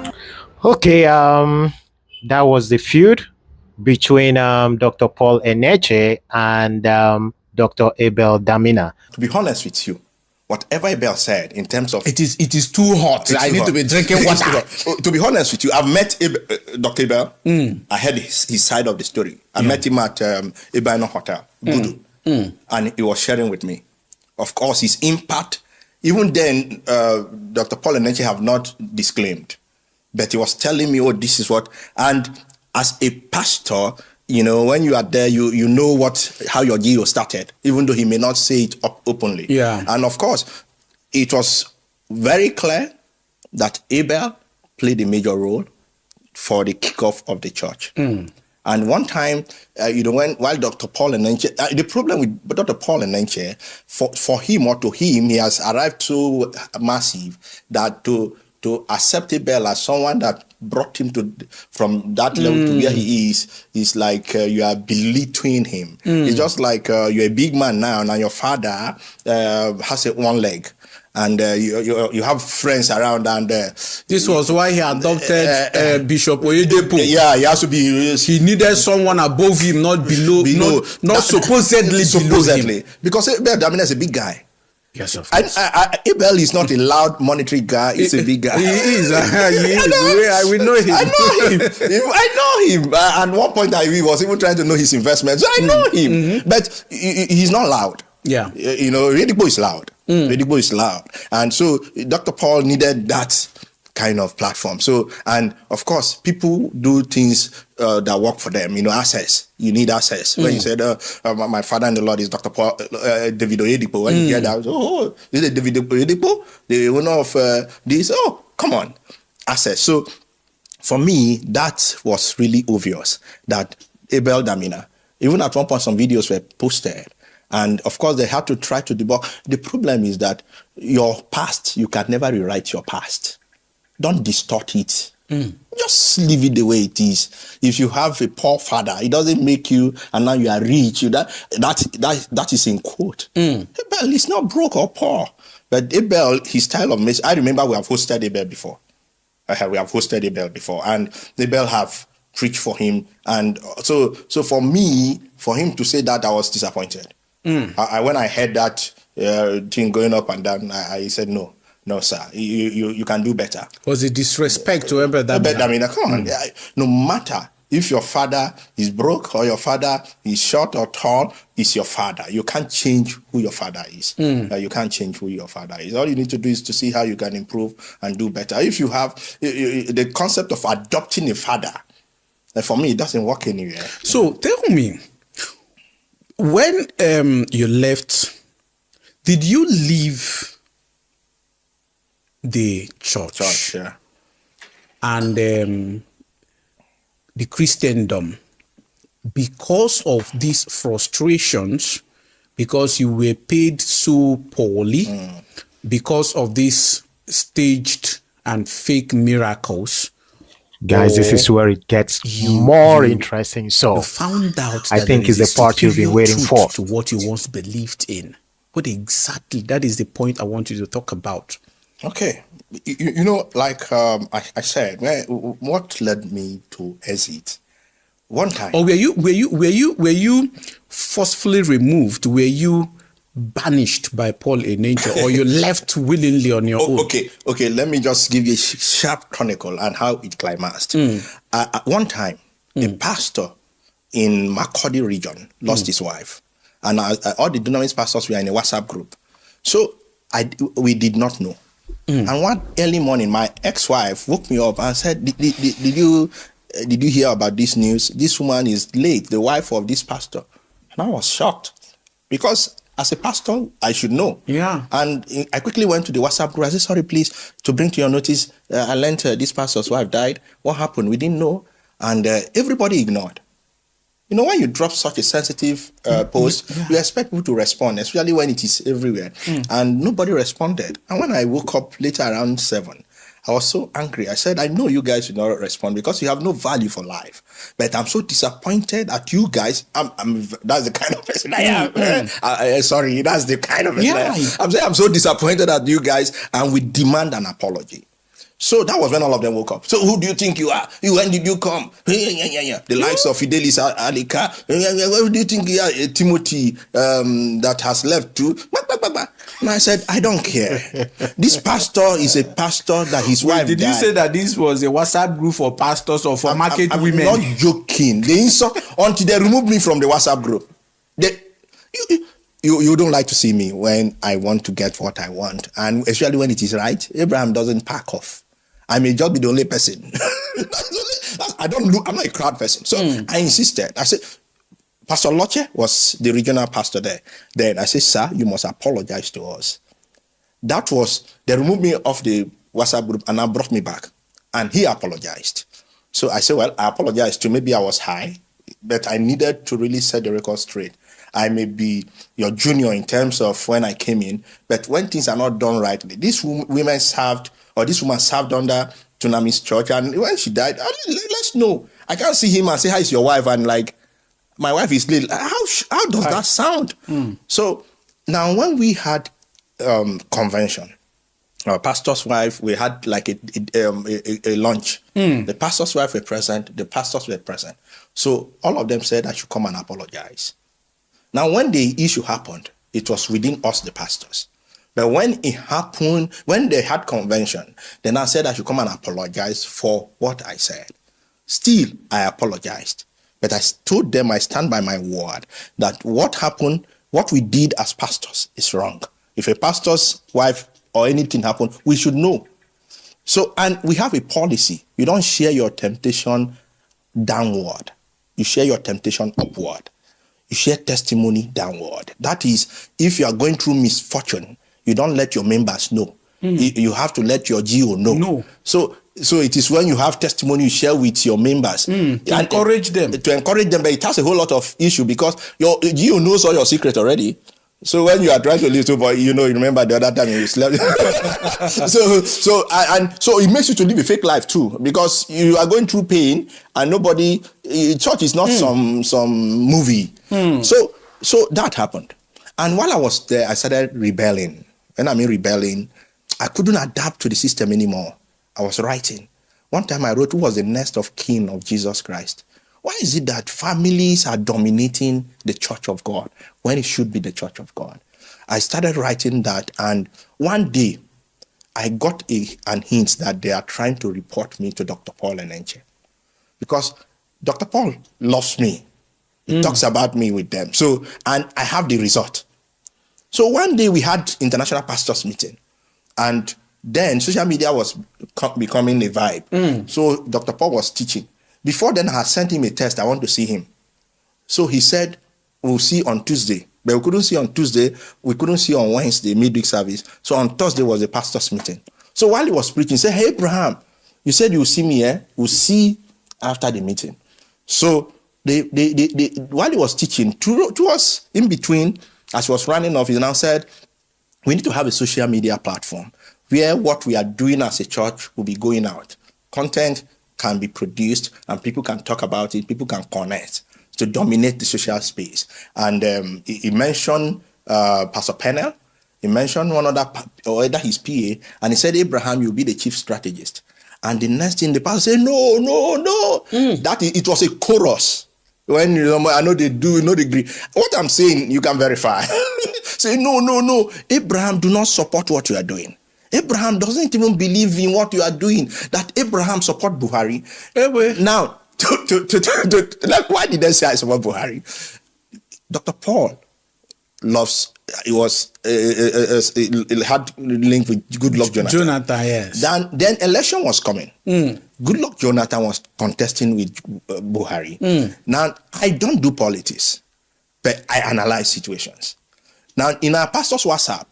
Okay, that was the feud between Dr. Paul Enenche and Dr. Abel Damina. To be honest with you, whatever Abel said in terms of It is too hot. I need to be drinking water. To be honest with you, I've met Dr. Abel. I heard his side of the story. I met him at Ibano Hotel, Gudu, and he was sharing with me. Of course, his impact, even then, Dr. Paul Enenche have not disclaimed, but he was telling me, oh, this is what, and as a pastor, you know, when you are there, you know how your deal started, even though he may not say it openly. Yeah. And of course, it was very clear that Abel played a major role for the kickoff of the church. And one time, while Dr. Paul Enenche, the problem with Dr. Paul Enenche, for him or to him, he has arrived so massive that to accept Abel as someone that brought him from that level to where he is like you are belittling him. It's just like you're a big man now, and your father has one leg. And you have friends around, and this was why he adopted Bishop Oyedepo. Yeah, he has to be. He needed someone above him, not below. Not supposedly below him. Because Abel Damina is a big guy. Yes, of course. Abel is not a loud monetary guy. He's a big guy. He is. We know him. I know him. At one point, he was even trying to know his investments. I know him, but he's not loud. Yeah, Redibo is loud. Redibo is loud, and so Dr. Paul needed that kind of platform. So, and of course, people do things that work for them. Access. You need access. When you said, my father in the Lord is Dr. Paul, David Oyedepo. When you hear that, is it David Oyedepo, the owner of this? Oh, come on, access. So, for me, that was really obvious that Abel Damina, even at one point, some videos were posted. And of course, they had to try to debunk. The problem is that your past, you can never rewrite your past. Don't distort it. Just leave it the way it is. If you have a poor father, it doesn't make you, and now you are rich. That is in quote. Abel is not broke or poor. But Abel, his style of message, I remember we have hosted Abel before. We have hosted Abel before. And Abel have preached for him. And so for me, for him to say that, I was disappointed. When I heard that thing going up and down, I said, no, sir, you can do better. Was it disrespect to Abel Damina? Come on. No matter if your father is broke or your father is short or tall, it's your father. You can't change who your father is. You can't change who your father is. All you need to do is to see how you can improve and do better. If you have the concept of adopting a father, for me, it doesn't work anywhere. So tell me, when you left, did you leave the church Yeah. and the Christendom because of these frustrations, because you were paid so poorly, because of these staged and fake miracles? Guys, this is where it gets more interesting. So You found out I that think there is is the a part you've been superior waiting truth for. to what you once believed in. What exactly? That is the point I want you to talk about. Okay. Like I said, what led me to exit? One time. Or were you forcefully removed? Were you banished by Paul Enenche, or you left willingly on your own? Okay. Let me just give you a sharp chronicle and how it climaxed. At one time, a pastor in Makurdi region lost his wife, and all the Dunamis pastors were in a WhatsApp group. So we did not know. And one early morning, my ex-wife woke me up and said, "Did you hear about this news? This woman is late, the wife of this pastor." And I was shocked because as a pastor, I should know. Yeah. And I quickly went to the WhatsApp group. I said, "Sorry, please, to bring to your notice, I learned this pastor's wife died. What happened? We didn't know." And everybody ignored. When you drop such a sensitive post, you expect people to respond, especially when it is everywhere. And nobody responded. And when I woke up later around 7, I was so angry. I said, "I know you guys will not respond because you have no value for life. But I'm so disappointed at you guys." That's the kind of person I am. Sorry, that's the kind of person I am. I'm saying I'm so disappointed at you guys, and we demand an apology. So that was when all of them woke up. "So who do you think you are? When did you come?" The likes of Fidelis Alika. "Where do you think you are? Timothy that has left too." And I said, "I don't care. This pastor is a pastor that his wife Did died." you say that this was a WhatsApp group for pastors or for market women? I'm not joking. They insult until they removed me from the WhatsApp group. You don't like to see me when I want to get what I want, and especially when it is right. Abraham doesn't pack off. I may just be the only person. I'm not a crowd person. So I insisted. I said, Pastor Loche was the regional pastor there. Then I said, "Sir, you must apologize to us." They removed me off the WhatsApp group and now brought me back. And he apologized. So I said, "Well, I apologize too. Maybe I was high, but I needed to really set the record straight. I may be your junior in terms of when I came in, but when things are not done rightly, this woman served under Tunami's church, and when she died, let's know. I can't see him and say, 'Hi, is your wife?' and like, my wife is late. How does that sound?" So now when we had convention, our pastor's wife, we had like a lunch. The pastor's wife were present, the pastors were present. So all of them said I should come and apologize. Now, when the issue happened, it was within us, the pastors. But when it happened, when they had convention, then I said I should come and apologize for what I said. Still, I apologized. But I told them I stand by my word that what happened, what we did as pastors is wrong. If a pastor's wife or anything happened, we should know. So, and we have a policy. You don't share your temptation downward. You share your temptation upward. You share testimony downward. That is, if you are going through misfortune, you don't let your members know. You have to let your GO know. No. So it is when you have testimony you share with your members. To encourage them. To encourage them, but it has a whole lot of issue because your GO knows all your secret already. So when you are trying to live to, but you remember the other time you slept. so it makes you to live a fake life too, because you are going through pain and nobody. Church is not some movie. So that happened, and while I was there, I started rebelling. When I mean rebelling, I couldn't adapt to the system anymore. I was writing. One time I wrote, "Who was the next of kin of Jesus Christ?" Why is it that families are dominating the church of God when it should be the church of God? I started writing that, and one day I got an hint that they are trying to report me to Dr. Paul Enenche, because Dr. Paul loves me. He talks about me with them. So, and I have the result. So one day we had international pastors meeting, and then social media was becoming a vibe. So Dr. Paul was teaching. Before then, I had sent him a text. I want to see him. So he said, we'll see on Tuesday. But we couldn't see on Tuesday. We couldn't see on Wednesday, midweek service. So on Thursday was a pastor's meeting. So while he was preaching, he said, "Hey, Abraham, you said you'll see me here. We'll see after the meeting." So while he was teaching, to us in between, as he was running off, he now said, "We need to have a social media platform where what we are doing as a church will be going out. Content can be produced and people can talk about it, people can connect to dominate the social space." And he mentioned Pastor Pennell, he mentioned one other, or either his PA, and he said, "Abraham, you'll be the chief strategist." And the next thing, the pastor said, no. It was a chorus. When I know they do, they agree. What I'm saying, you can verify. Say, no. Abraham, do not support what you are doing. Abraham doesn't even believe in what you are doing. That Abraham support Buhari. Now, like, why did I say I support Buhari? Dr. Paul loves. It had linked with Goodluck Jonathan. Yes. Then election was coming. Goodluck Jonathan was contesting with Buhari. Now, I don't do politics, but I analyze situations. Now, in our pastor's WhatsApp,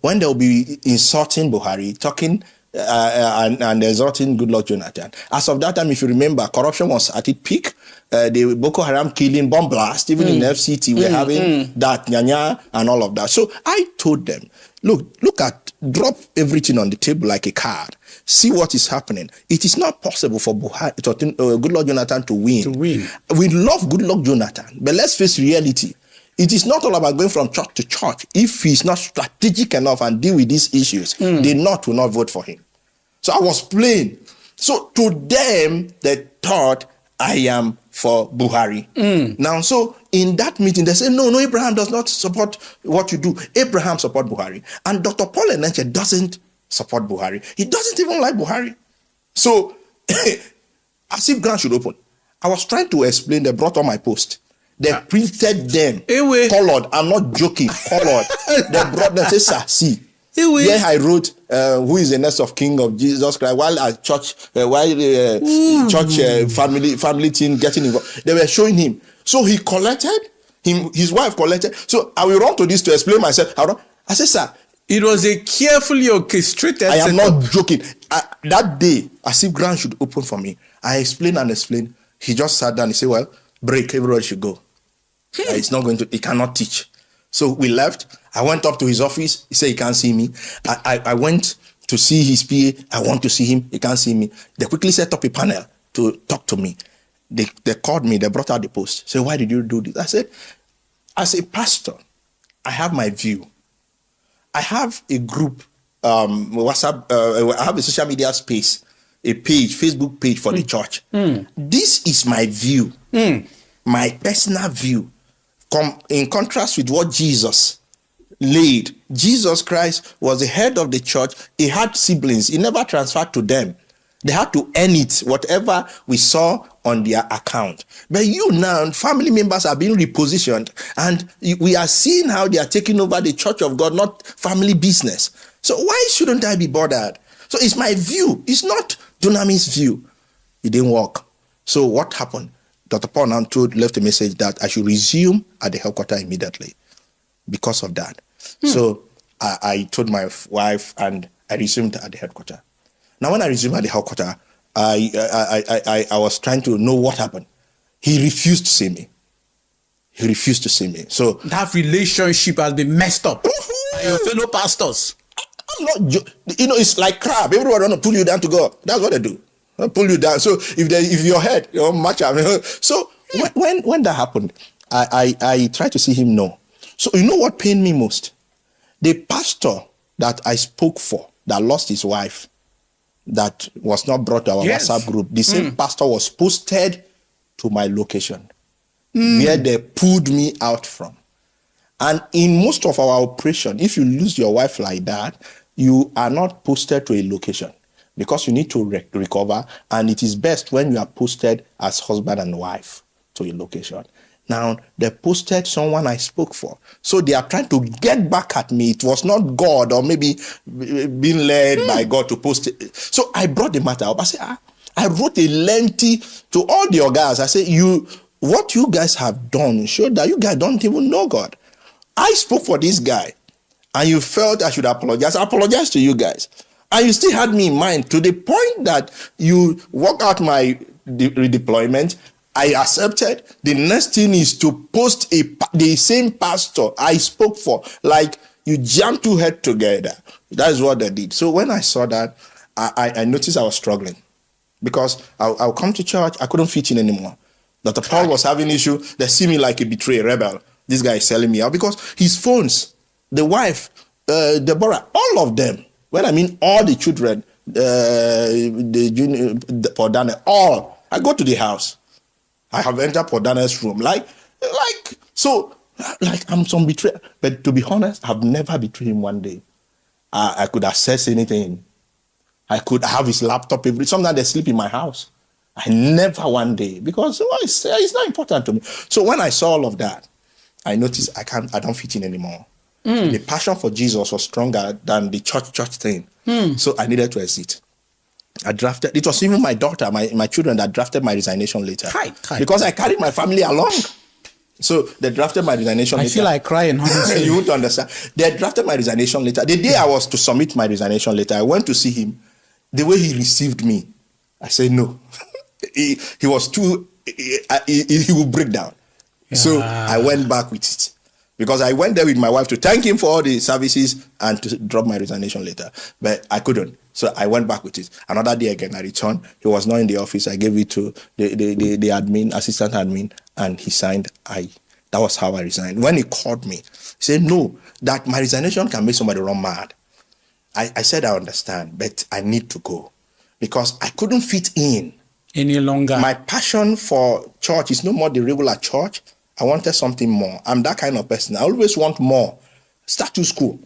when they'll be insulting Buhari, talking and exalting Goodluck Jonathan. As of that time, if you remember, corruption was at its peak. The Boko Haram killing, bomb blast, even in FCT, we're having that, Nyanya, and all of that. So I told them, drop everything on the table like a card. See what is happening. It is not possible for Goodluck Jonathan to win. We love Goodluck Jonathan, but let's face reality. It is not all about going from church to church. If he's not strategic enough and deal with these issues, they will not vote for him. So I was plain. So to them, they thought I am for Buhari. Now, so in that meeting, they say, no, Abraham does not support what you do. Abraham support Buhari. And Dr. Paul Enenche doesn't support Buhari. He doesn't even like Buhari. So, as if ground should open. I was trying to explain, they brought on my post. They printed them, colored. I'm not joking, colored. They brought them, say, "Sir, see." Here I wrote, "Who is the next of King of Jesus Christ?" While at church, family team getting involved, they were showing him. So he collected, his wife collected. So I will run to this to explain myself. I said, "Sir, it was a carefully orchestrated." I am not joking. That day, as if ground should open for me, I explained and explained. He just sat down. He said, "Well, break. Everybody should go." It's not going to. He cannot teach. So we left. I went up to his office. He said he can't see me. I went to see his PA. I want to see him. He can't see me. They quickly set up a panel to talk to me. They called me. They brought out the post. Say, "Why did you do this?" I said, as a pastor, I have my view. I have a group, WhatsApp. I have a social media space, a page, Facebook page for the church. This is my view, my personal view. In contrast with what Jesus laid. Jesus Christ was the head of the church. He had siblings. He never transferred to them. They had to earn it, whatever we saw on their account. But now, family members are being repositioned, and we are seeing how they are taking over the church of God, not family business. So why shouldn't I be bothered? So it's my view. It's not Dunamis' view. It didn't work. So what happened? Dr. Paul now left a message that I should resume at the headquarters immediately because of that. So I told my wife and I resumed at the headquarters. Now when I resumed at the headquarters, I was trying to know what happened. He refused to see me. He refused to see me. So that relationship has been messed up by your fellow pastors. I'm not, it's like crab. Everyone want to pull you down to God. That's what they do. They'll pull you down. So if your head, match up. So when that happened, I tried to see him no. So you know what pained me most? The pastor that I spoke for that lost his wife, that was not brought to our WhatsApp group, the same pastor was posted to my location where they pulled me out from. And in most of our operation, if you lose your wife like that, you are not posted to a location because you need to recover. And it is best when you are posted as husband and wife to a location. Now, they posted someone I spoke for. So they are trying to get back at me. It was not God or maybe being led by God to post it. So I brought the matter up. I said, I wrote a lengthy to all the guys. I said, what you guys have done showed that you guys don't even know God. I spoke for this guy and you felt I should apologize. I apologize to you guys. And you still had me in mind to the point that you work out my redeployment. I accepted. The next thing is to post the same pastor I spoke for. Like you jam two heads together. That is what they did. So when I saw that, I noticed I was struggling because I'll come to church. I couldn't fit in anymore. Dr. Paul was having issue. They see me like a betrayed rebel. This guy is selling me out because his phones, the wife, Deborah, all of them. When I mean all the children, for Daniel, all. I go to the house. I have entered for Daniel's room. So I'm some betrayer. But to be honest, I've never betrayed him one day. I could access anything. I could have his laptop. Sometimes they sleep in my house. I never one day because it's not important to me. So when I saw all of that, I noticed I don't fit in anymore. The passion for Jesus was stronger than the church thing. So I needed to exit. It was even my daughter, my children that drafted my resignation letter. Because I carried my family along. So they drafted my resignation letter. I feel like crying, honestly. You won't understand. They drafted my resignation letter. The day I was to submit my resignation letter, I went to see him. The way he received me, I said no. He was too, he would break down. Yeah. So I went back with it. Because I went there with my wife to thank him for all the services and to drop my resignation letter. But I couldn't. So I went back with it. Another day again, I returned. He was not in the office. I gave it to the admin, assistant admin, and he signed. That was how I resigned. When he called me, he said, no, that my resignation can make somebody run mad. I said, I understand, but I need to go. Because I couldn't fit in. Any longer. My passion for church is no more the regular church. I wanted something more. I'm that kind of person. I always want more. Status quo.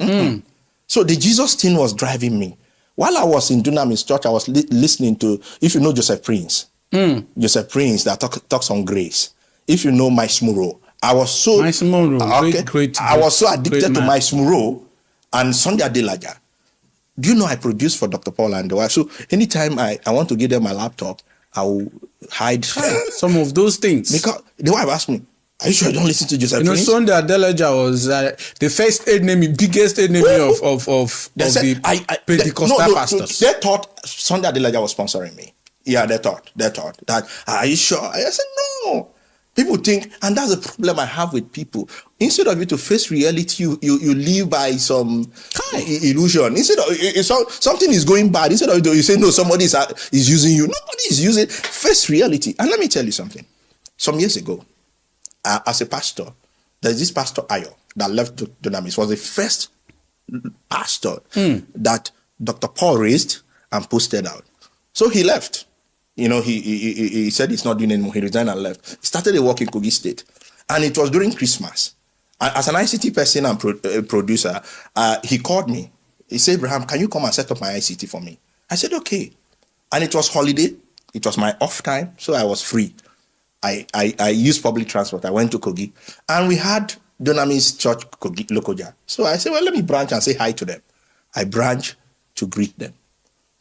So the Jesus thing was driving me. While I was in Dunamis Church, I was listening to, if you know Joseph Prince, Joseph Prince that talks on grace. If you know Miles Muro, I was so I was so addicted to Miles Muro and Sunday Adelaja. Do you know I produced for Dr. Paul and the wife? So anytime I want to give them my laptop, I will hide some of those things. Because the wife asked me, are you sure you don't listen to Joseph Prince? Sunday Adelaja was the first biggest enemy of the Pentecostal pastors. They thought Sunday Adelaja was sponsoring me. Yeah, they thought that, are you sure? I said, no. People think, and that's the problem I have with people. Instead of you to face reality, you live by some illusion. Instead of something is going bad, instead of you say, no, somebody is using you. Nobody is using. Face reality. And let me tell you something. Some years ago, as a pastor, there's this pastor Ayo that left Dunamis. Was the first pastor that Dr. Paul raised and posted out. So he left. You know, he said he's not doing anymore. He resigned and left. He started a work in Kogi State. And it was during Christmas. As an ICT person and producer, he called me. He said, Abraham, can you come and set up my ICT for me? I said, okay. And it was holiday. It was my off time. So I was free. I used public transport. I went to Kogi. And we had Dunamis Church Lokoja. So I said, well, let me branch and say hi to them. I branched to greet them.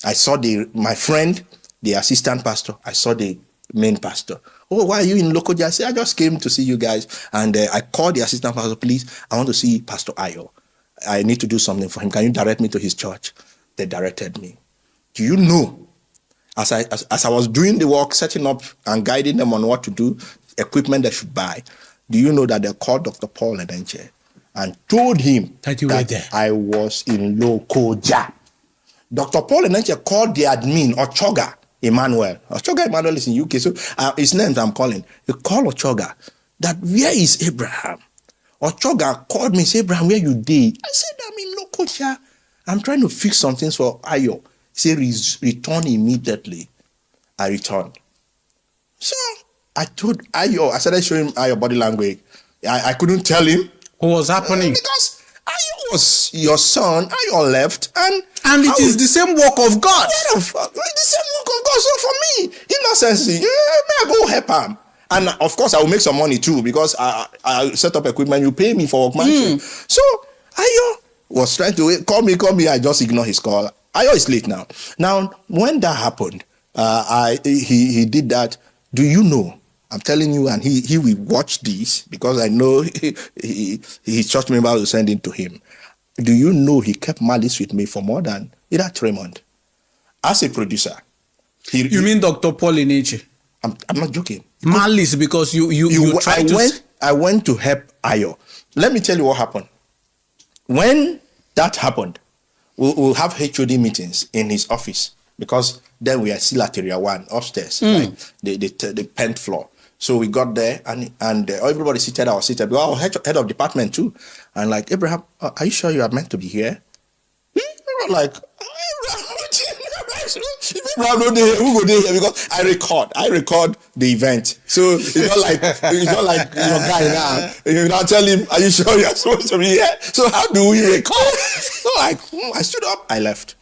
I saw my friend, the assistant pastor. I saw the main pastor. Oh, why are you in Lokoja? I said, I just came to see you guys. And I called the assistant pastor, please, I want to see Pastor Ayo. I need to do something for him. Can you direct me to his church? They directed me. Do you know, as I was doing the work, setting up and guiding them on what to do, equipment they should buy, do you know that they called Dr. Paul Enenche and told him that you were there? I was in Lokoja. Dr. Paul Enenche called the admin, Ochoga Emmanuel. Ochoga Emmanuel is in UK, so his names I'm calling. He called Ochoga that, where is Abraham? Ochoga called me, said, Abraham, where you dey? I said, I'm in Lokoja. I'm trying to fix some things for Ayo. He said, return immediately. I returned. So I told Ayo, I started showing Ayo body language. I couldn't tell him what was happening. Because Ayo was your son, Ayo left, and it is the same work of God. What the fuck? It's the same work of God. So for me, innocency, I go help him. And of course, I will make some money too, because I set up equipment, you pay me for workmanship. So Ayo was trying to call me. I just ignore his call. Ayo is late now. Now, when that happened, he did that. Do you know? I'm telling you, and he will watch this, because I know his church member will send it to him. Do you know he kept malice with me for more than either 3 months? As a producer. You mean Dr. Paul Enenche? I'm not joking. Malice, because you tried I went to help Ayo. Let me tell you what happened. When that happened, we'll have HOD meetings in his office, because then we are still at Area 1 upstairs, like the 10th floor. So we got there, and everybody seated. I was seated. We were head of department too. And like, Abraham, are you sure you are meant to be here? We were like, Abraham, who go there? Because I record the event. So it's not like your guy now. You now tell him, are you sure you are supposed to be here? So how do we record? So like, I stood up, I left.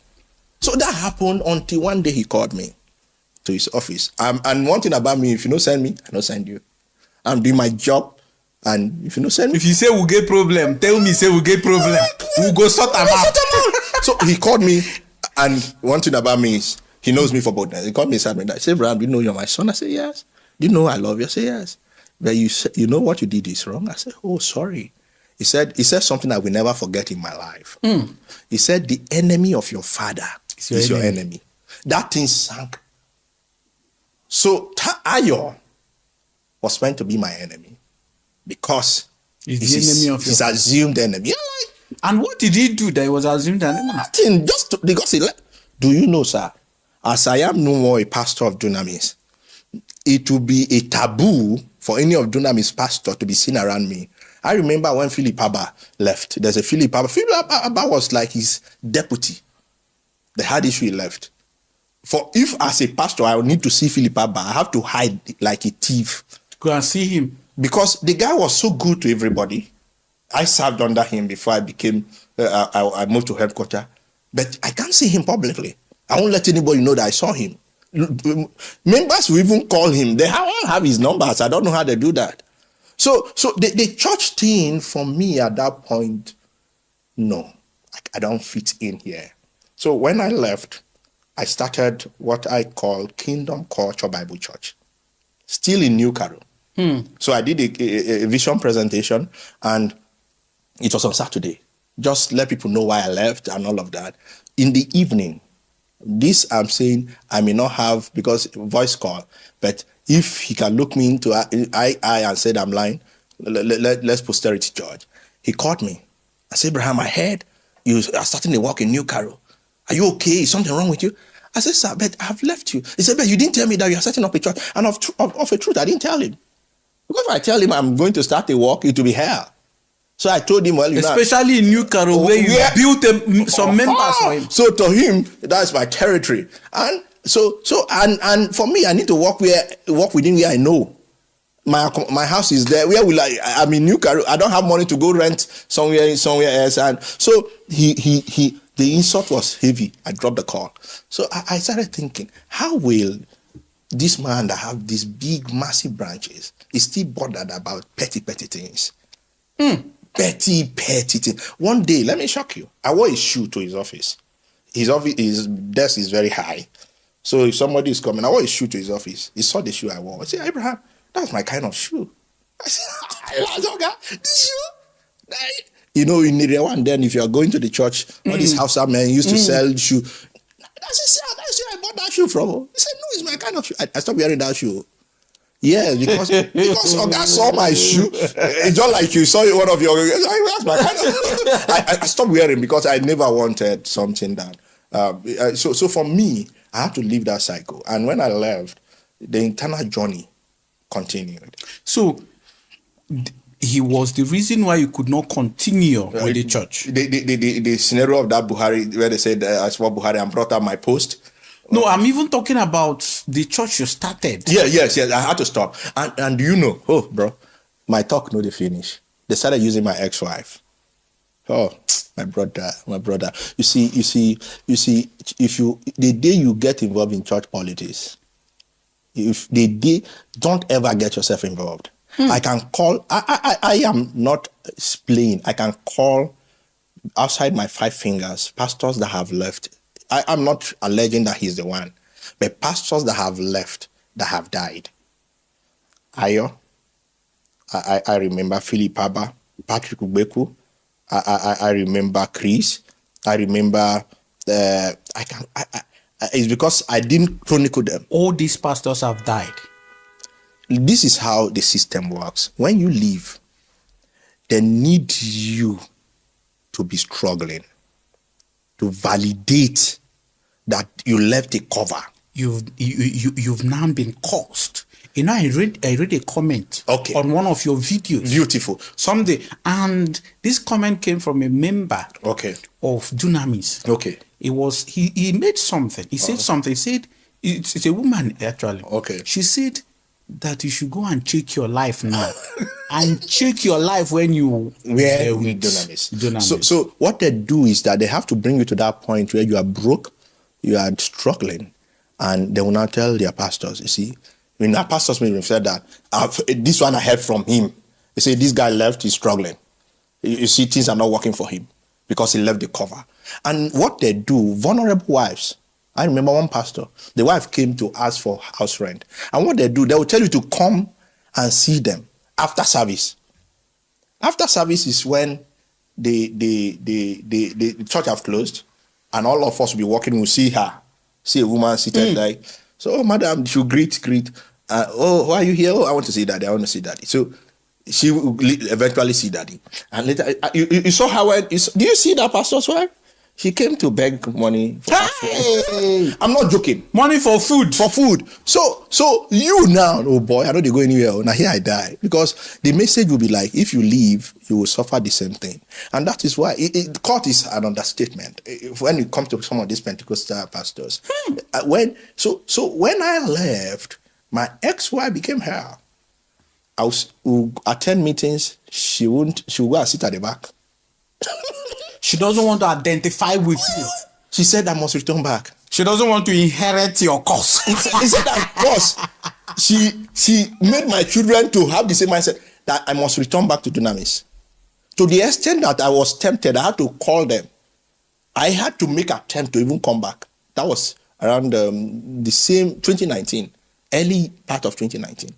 So that happened until one day he called me to his office. And one thing about me, if you don't send me, I don't send you. I'm doing my job, and if you don't send me, if you say we'll get problem, tell me say we'll get problem. We'll go sort them out. So he called me, and one thing about me is he knows me for boldness. He called me inside me. I said, Abraham, do you know you're my son? I said, yes. Do you know I love you? I said, yes. But you know what you did is wrong? I said, oh, sorry. He said something I will never forget in my life. He said, the enemy of your father is your enemy. That thing sank. So Ayo was meant to be my enemy, because he's his assumed enemy. And what did he do that he was assumed enemy? Nothing, just because he left. Do you know, sir, as I am no more a pastor of Dunamis, it will be a taboo for any of Dunamis pastor to be seen around me. I remember when Philip Abba left. There's a Philip Abba. Philip Abba was like his deputy. They had issue, he left. For if as a pastor I would need to see Philip Abba, I have to hide like a thief. Go and see him. Because the guy was so good to everybody. I served under him before I became, I moved to headquarters. But I can't see him publicly. I won't let anybody know that I saw him. Members will even call him. They all have his numbers. I don't know how they do that. So the church thing for me at that point, no, I don't fit in here. So when I left, I started what I call Kingdom Culture Bible Church, still in New Caro. So I did a vision presentation, and it was on Saturday. Just let people know why I left and all of that. In the evening, this I'm saying I may not have, because voice call, but if he can look me into eye and said I'm lying, let's posterity judge. He called me. I said, Abraham, I heard you are starting to work in New Caro. Are you okay? Is something wrong with you? I said, sir, but I've left you. He said, but you didn't tell me that you are setting up a church. And of a truth, I didn't tell him. Because if I tell him I'm going to start a work, it will be hell. So I told him, well, especially in New Caro, where you built some members for him. So to him, that's my territory. And so for me, I need to work within where I know. My house is there. Where will I'm in New Caro. I don't have money to go rent somewhere else. And so the insult was heavy. I dropped the call. So I started thinking, how will this man that have these big, massive branches is still bothered about petty things? Petty things. One day, let me shock you. I wore a shoe to his office. his desk is very high. So if somebody is coming, I wore a shoe to his office. He saw the shoe I wore. I said, Abraham, that's my kind of shoe. I said, this shoe? You know, in area one, then if you are going to the church, all these Hausa men used to sell shoe. I said, that's where I bought that shoe from. He said, no, it's my kind of shoe. I stopped wearing that shoe. Yeah, because Oga saw my shoe. It's not like you saw one of your. That's my kind of. I stopped wearing because I never wanted something that. So for me, I had to leave that cycle. And when I left, the internal journey continued. So he was the reason why you could not continue with the church. The scenario of that Buhari, where they said I saw Buhari and brought up my post. No, I'm even talking about the church you started. Yes. I had to stop. And you know, bro, my talk no they finish. They started using my ex-wife. Oh, my brother. You see, the day you get involved in church politics, if the day, don't ever get yourself involved. I can call, I am not playing. I can call outside my 5 fingers, pastors that have left. I'm not alleging that he's the one, but pastors that have left, that have died. Ayo, I remember Philip Abba, Patrick Ubeku, I remember Chris, I remember, it's because I didn't chronicle them. All these pastors have died. This is how the system works. When you leave, they need you to be struggling, to validate that you left a cover. You've now been cursed. You know, I read a comment on one of your videos. Beautiful. Someday, and this comment came from a member of Dunamis. It was he made something. He said something. He said it's a woman actually. She said that you should go and check your life now, and check your life when you were with Dunamis. So what they do is that they have to bring you to that point where you are broke, you are struggling, and they will now tell their pastors. You see, when our pastors may have said that this one I heard from him. They say this guy left, he's struggling. You see, things are not working for him because he left the cover. And what they do, vulnerable wives. I remember one pastor, the wife came to ask for house rent. And what they do, they will tell you to come and see them after service. After service is when the church have closed, and all of us will be walking, we'll see her, see a woman seated like, so, madam, she'll greet. Why are you here? Oh, I want to see daddy. I want to see daddy. So she will eventually see daddy. And later, you saw her when, do you see that pastor's wife? She came to beg money for food. I'm not joking. Money for food. For food. So you now, oh boy, I don't go anywhere. Now here I die. Because the message will be like, if you leave, you will suffer the same thing. And that is why court is an understatement. When it comes to some of these Pentecostal pastors. When I left, my ex-wife became her. I will attend meetings. She will go and sit at the back. She doesn't want to identify with you. She said, I must return back. She doesn't want to inherit your curse. He said that, boss, she made my children to have the same mindset that I must return back to Dunamis. To the extent that I was tempted, I had to call them. I had to make an attempt to even come back. That was around the same 2019, early part of 2019.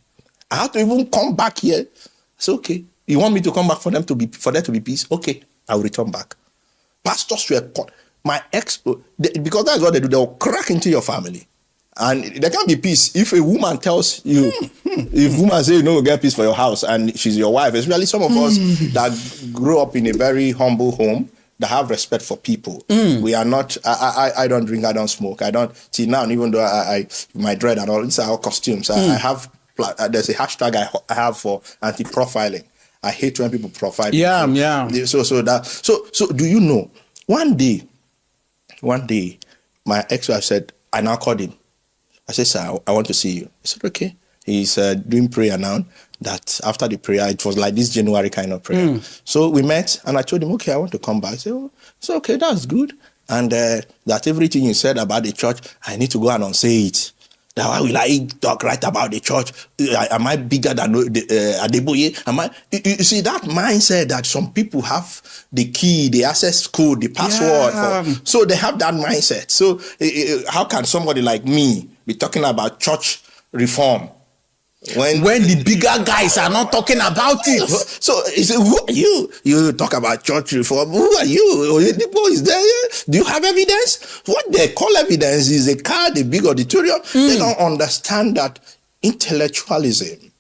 I had to even come back here. It's okay. You want me to come back for there to be peace? Okay, I will return back. Pastors were caught. My ex, because that's what they do, they'll crack into your family. And there can't be peace. If a woman tells you, if woman say, get peace for your house, and she's your wife, especially some of us that grew up in a very humble home, that have respect for people. We are not, I don't drink, I don't smoke, I don't, see now, even though I my dread and all, these are all costumes. I have, there's a hashtag I have for anti-profiling. I hate when people profile. Yeah. So do you know? One day, my ex-wife said, I now called him. I said, sir, I want to see you. He said, okay. He's doing prayer now. That after the prayer, it was like this January kind of prayer. So we met, and I told him, okay, I want to come back. I said, oh, so okay, that's good. And that everything you said about the church, I need to go and unsay it. That why will I talk right about the church? Am I bigger than Adeboye? Am I? You see that mindset that some people have the key, the access code, the password. So they have that mindset. So how can somebody like me be talking about church reform when the bigger guys are not talking about it? So he said, who are you? You talk about church reform. Who are you? Is there? Do you have evidence? What they call evidence is a car, the big auditorium. They don't understand that intellectualism.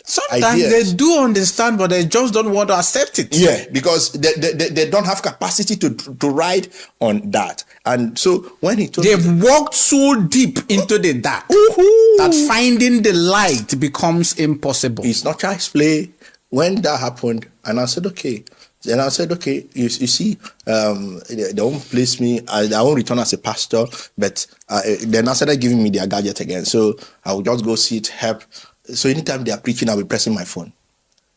Sometimes ideas. they do understand, but they just don't want to accept it. Yeah, because they don't have capacity to ride on that. And so when he told they've walked so deep into the dark that finding the light becomes impossible. It's not child's play. When that happened, and I said, okay. Then I said, okay, you see, they won't place me, I won't return as a pastor, but then I started giving me their gadget again. So I would just go sit, help. So anytime they are preaching, I'll be pressing my phone.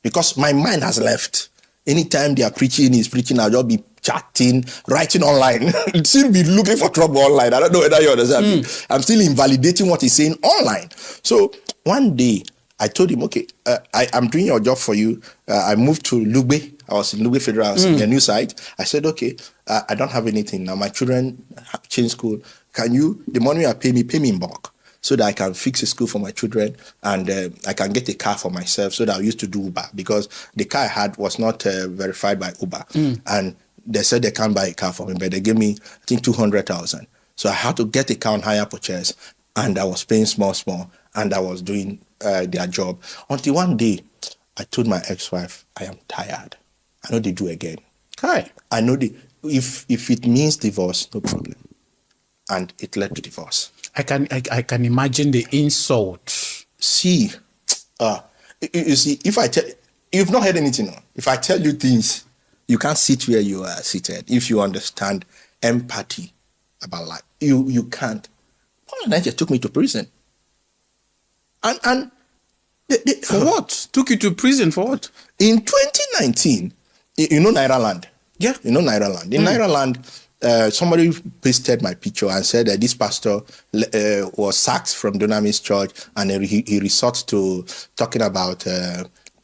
Because my mind has left. Anytime they are preaching, I'll just be chatting, writing online. Still be looking for trouble online. I don't know whether you understand me. I'm still invalidating what he's saying online. So one day, I told him, okay, I'm doing your job for you. I moved to Lugbe. I was in Lugbe Federal. I was in a new site. I said, okay, I don't have anything now. My children have changed school. Can you, the money you pay me in bulk, so that I can fix a school for my children and I can get a car for myself, so that I used to do Uber, because the car I had was not verified by Uber. And they said they can't buy a car for me, but they gave me, I think, 200,000. So I had to get a car on hire purchase, and I was paying small, and I was doing their job. Until one day, I told my ex-wife, I am tired. I know they do again. Hi. I know if it means divorce, no problem. And it led to divorce. I can imagine the insult. See, you see, if I tell, you've not heard anything. If I tell you things, you can't sit where you are seated. If you understand empathy about life, you can't. Paul and Enenche took me to prison. And for what? Took you to prison for what? In 2019, you know Naira Land? Yeah. You know Naira Land. In Naira Land, somebody pasted my picture and said that this pastor was sacked from Dunamis Church, and he resorts to talking about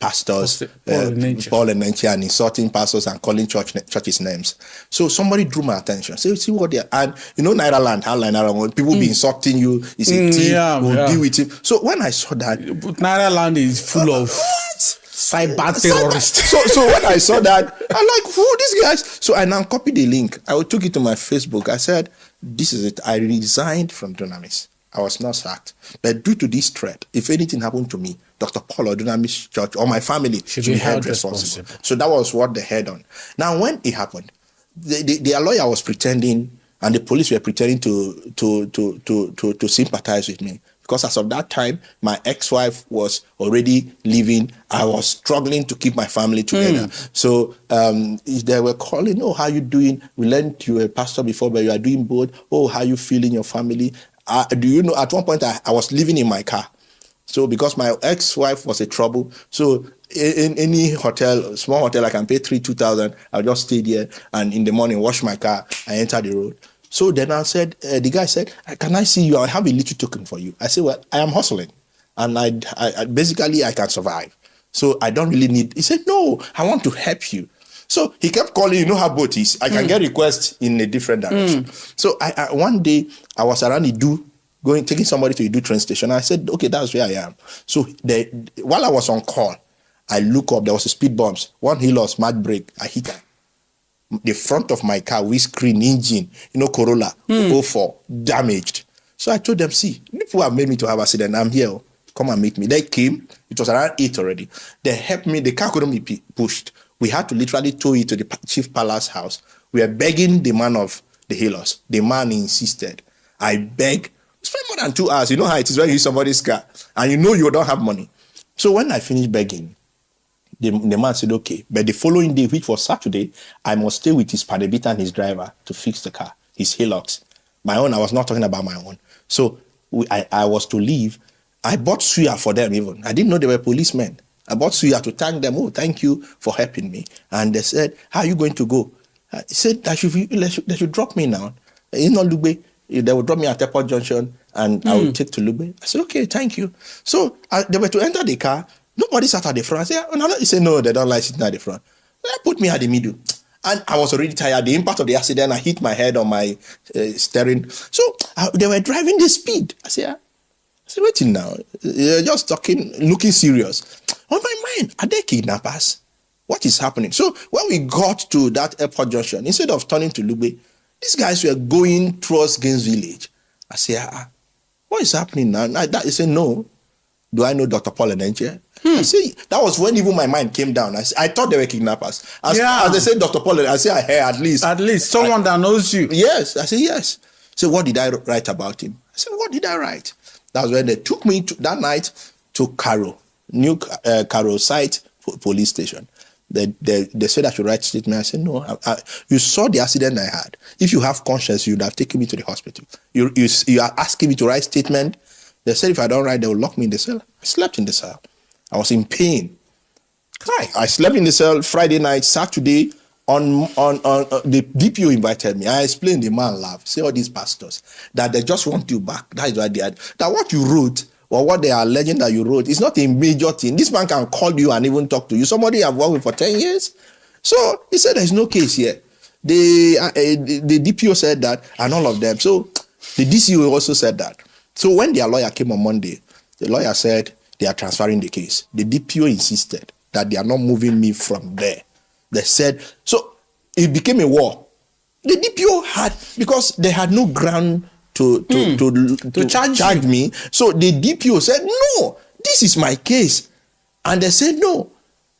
pastors, Paul Enenche, and insulting pastors and calling churches names. So somebody drew my attention. So you see what they are, and you know Naira Land, how Naira Land, people be insulting you, is a thief, we'll deal with him. So when I saw that, Naira Land is full of cyber terrorists. So when I saw that, I'm like, who are these guys? So I now copied the link. I took it to my Facebook. I said, this is it. I resigned from Dunamis. I was not sacked. But due to this threat, if anything happened to me, Dr. Paul or Dunamis Church or my family should be held responsible. So that was what they had on. Now, when it happened, their lawyer was pretending, and the police were pretending to sympathize with me. Because as of that time, my ex-wife was already leaving. I was struggling to keep my family together. So they were calling, oh, how you doing? We learned you were a pastor before, but you are doing both. Oh, how you feeling your family? Do you know, at one point, I was living in my car. So because my ex-wife was a trouble, so in any hotel, small hotel, I can pay 2,000. I'll just stay there, and in the morning, wash my car, I enter the road. So then I said, the guy said, can I see you? I have a little token for you. I said, well, I am hustling. And I basically, I can survive. So I don't really need, he said, no, I want to help you. So he kept calling, you know how boat is. I can get requests in a different direction. So one day, I was around taking somebody to Idu train station. I said, okay, that's where I am. So while I was on call, I look up, there was a speed bumps. One hill lost, mad brake, I hit her. The front of my car, windscreen, engine, Corolla, 04, damaged. So I told them, see, people have made me to have accident. I'm here. Come and meet me. They came. It was around 8 already. They helped me. The car couldn't be pushed. We had to literally tow it to the chief palace house. We were begging the man of the healers. The man insisted. I begged. Spent more than 2 hours. You know how it is when you use somebody's car and you know you don't have money. So when I finished begging, the man said, okay. But the following day, which was Saturday, I must stay with his Padebita and his driver to fix the car, his Hilux. My own, I was not talking about my own. So I was to leave. I bought suya for them even. I didn't know they were policemen. I bought suya to thank them. Oh, thank you for helping me. And they said, how are you going to go? I said, they should drop me now. You know, Lugbe, they will drop me at Airport Junction and I will take to Lube. I said, okay, thank you. So they were to enter the car. Nobody sat at the front. I said, oh, no. He said, no, they don't like sitting at the front. They put me at the middle. And I was already tired. The impact of the accident, I hit my head on my steering. So they were driving the speed. I said, waiting now. You're just talking, looking serious. On my mind, are they kidnappers? What is happening? So when we got to that airport junction, instead of turning to Lube, these guys were going towards Gaines Village. I said, what is happening now? He said, no. Do I know Dr. Paul Enenche? I say, that was when even my mind came down. I thought they were kidnappers. As they said Dr. Paul, I say, I hear at least. At least someone that knows you. Yes. I said, yes. So what did I write about him? I said, what did I write? That was when they took me that night to Caro, new Caro site police station. They said I should write statement. I said, no, you saw the accident I had. If you have conscience, you would have taken me to the hospital. You are asking me to write statement. They said if I don't write, they will lock me in the cell. I slept in the cell. I was in pain. I slept in the cell Friday night, Saturday. On the DPO invited me. I explained. The man laughed. Say all these pastors that they just want you back. That is what they had. That what you wrote or what they are alleging that you wrote is not a major thing. This man can call you and even talk to you. Somebody I've worked with for 10 years. So he said there's no case here. The DPO said that and all of them. So the DCO also said that. So when their lawyer came on Monday, the lawyer said they are transferring the case. The DPO insisted that they are not moving me from there. They said, so it became a war. The DPO had, because they had no ground to charge me. So the DPO said, no, this is my case. And they said, no.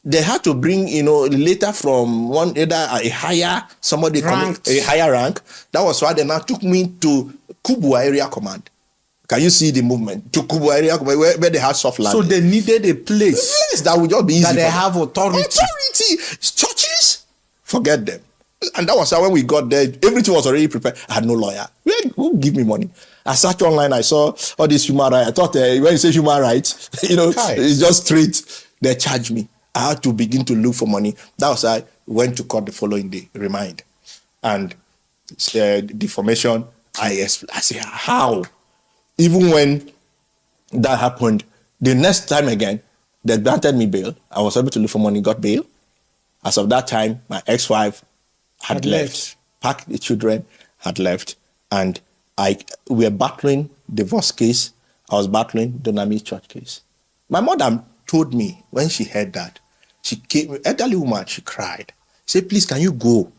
They had to bring, later from either a higher, somebody a higher rank. That was why they now took me to Kubwa Area Command. Can you see the movement? To Kubwa Area Command, where they had soft landing. So they needed a place that would just be easy. That they have authority. Churches, forget them. And that was how when we got there, everything was already prepared. I had no lawyer. Who give me money? I searched online. I saw all this human rights. I thought when you say human rights, it's just straight. They charged me. I had to begin to look for money. That was how I went to court the following day. Remind. And defamation. I said, how? Even when that happened, the next time again, they granted me bail. I was able to look for money, got bail. As of that time, my ex-wife had left. Packed the children, had left. And we were battling divorce case. I was battling Donami church case. My mother told me when she heard that, she came, elderly woman, she cried. She said, please, can you go